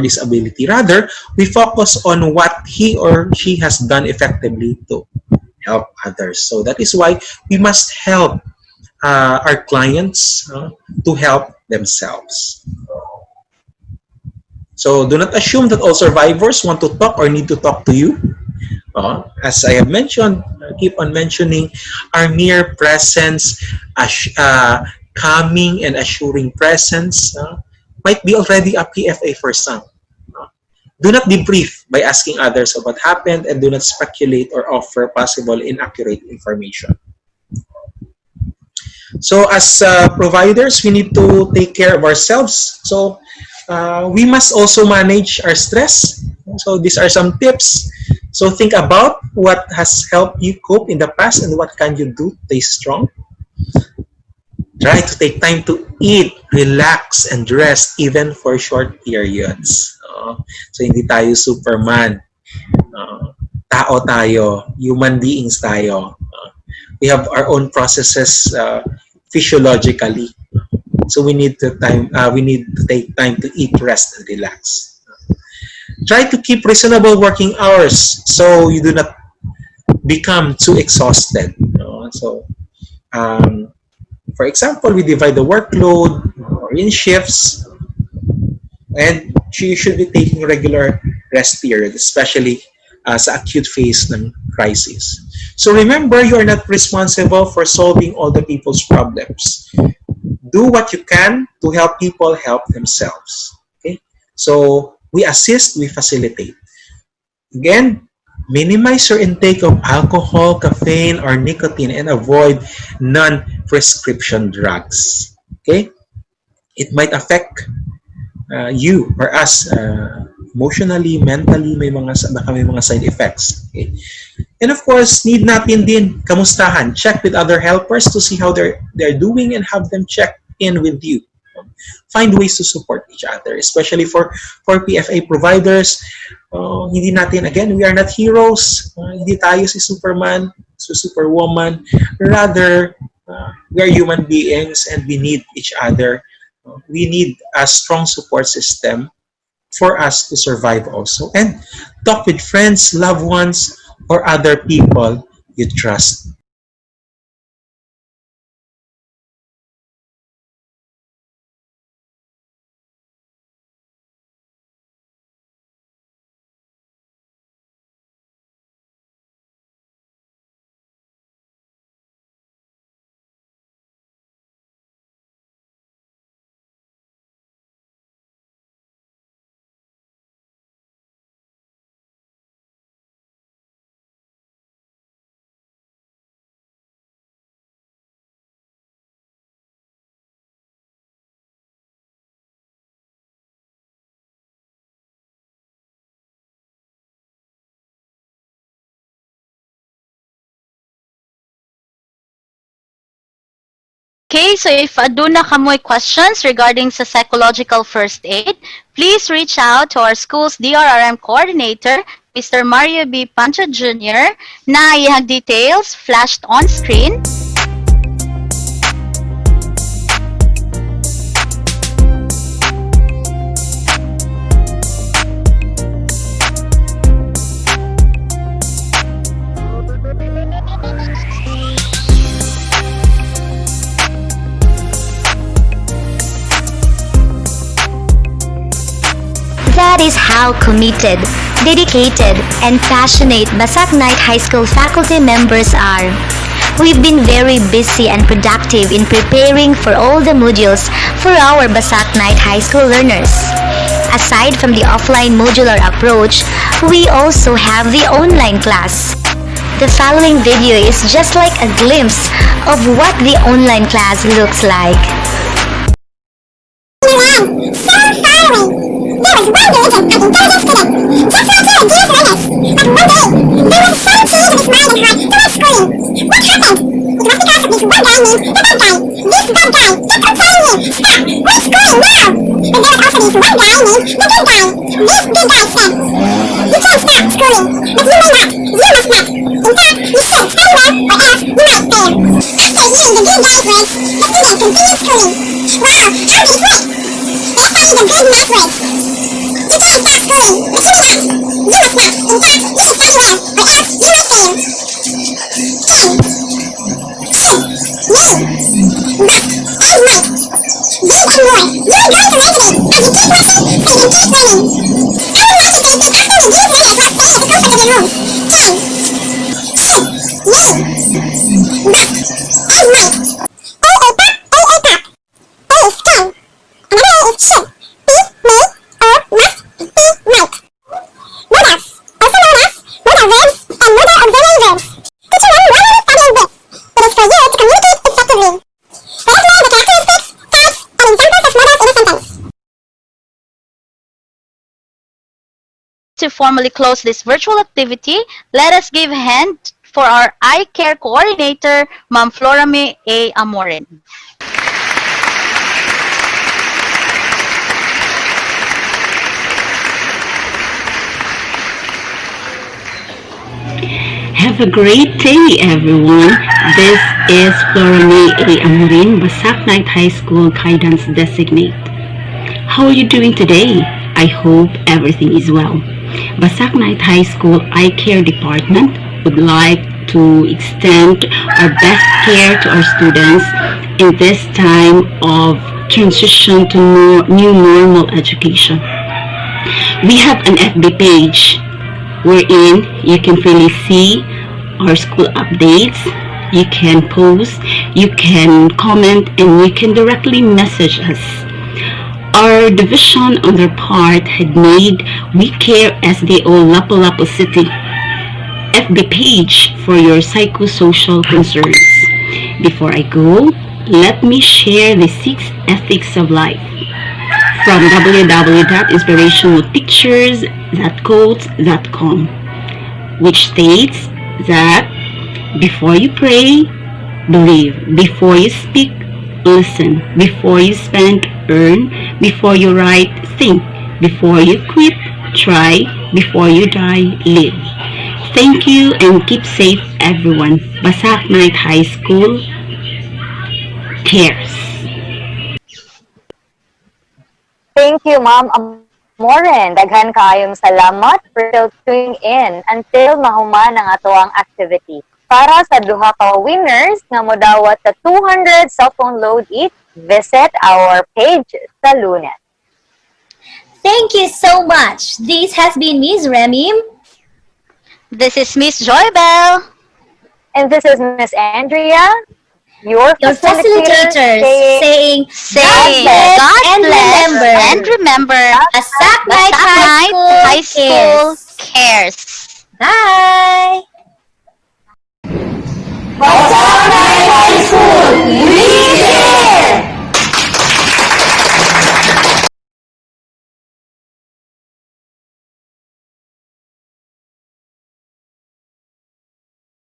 disability. Rather, we focus on what he or she has done effectively to help others. So that is why we must help our clients to help themselves. So do not assume that all survivors want to talk or need to talk to you. As I have mentioned, keep on mentioning, our mere presence, calming and assuring presence might be already a PFA for some. Do not debrief by asking others of what happened, and do not speculate or offer possible inaccurate information. So as providers, we need to take care of ourselves. So we must also manage our stress. So these are some tips. So think about what has helped you cope in the past and what can you do to stay strong. Try to take time to eat, relax, and rest even for short periods. So hindi tayo Superman. Tao tayo. Human beings tayo. We have our own processes physiologically. So we need to take time to eat, rest, and relax. Try to keep reasonable working hours so you do not become too exhausted. So, for example, we divide the workload in shifts, and you should be taking regular rest periods, especially sa acute phase ng crisis. So remember, you are not responsible for solving all the people's problems. Do what you can to help people help themselves. Okay? So we assist, we facilitate. Again, minimize your intake of alcohol, caffeine, or nicotine and avoid non-prescription drugs. Okay? It might affect you or us emotionally, mentally, baka may mga side effects. Okay? And of course, need natin din kamustahan. Check with other helpers to see how they're doing and have them check in with you. Find ways to support each other, especially for PFA providers. Hindi natin, again, we are not heroes. Hindi tayo si Superman, si Superwoman. Rather, we are human beings and we need each other. We need a strong support system for us to survive also. And talk with friends, loved ones, or other people you trust. Okay, so if aduna kamoy questions regarding sa psychological first aid, please reach out to our school's DRRM coordinator, Mr. Mario B. Pancho Jr. na iyang details flashed on screen. That is how committed, dedicated, and passionate Basak Night High School faculty members are. We've been very busy and productive in preparing for all the modules for our Basak Night High School learners. Aside from the offline modular approach, we also have the online class. The following video is just like a glimpse of what the online class looks like. To formally close this virtual activity, let us give a hand for our eye care coordinator, Ma'am Florame A. Amorin. Have a great day, everyone. This is Florame A. Amorin, Basak Night High School Guidance Designate. How are you doing today? I hope everything is well. Basak Night High School Eye Care Department would like to extend our best care to our students in this time of transition to new normal education. We have an FB page wherein you can really see our school updates. You can post, you can comment, and you can directly message us. Our division on their part had made We Care SDO Lapu-Lapu City FB page for your psychosocial concerns. Before I go, let me share the 6 ethics of life from www.inspirationalpictures.quotes.com, which states that before you pray, believe. Before you speak, listen. Before you spend, earn. Before you write, think. Before you quit, try. Before you die, live. Thank you and keep safe, everyone. Basak Night High School cares. Thank you, Ma'am Amoren. Daghan kaayong salamat for still tuning in until mahuman ang ato ang activity. Para sa duha ka winners nga modawat sa 200 cellphone load each, visit our page sa Lunes. Thank you so much. This has been Ms. Remim. This is Miss Joybell. And this is Miss Andrea, your facilitators, saying God bless and remember, Basak Night High School cares. Bye!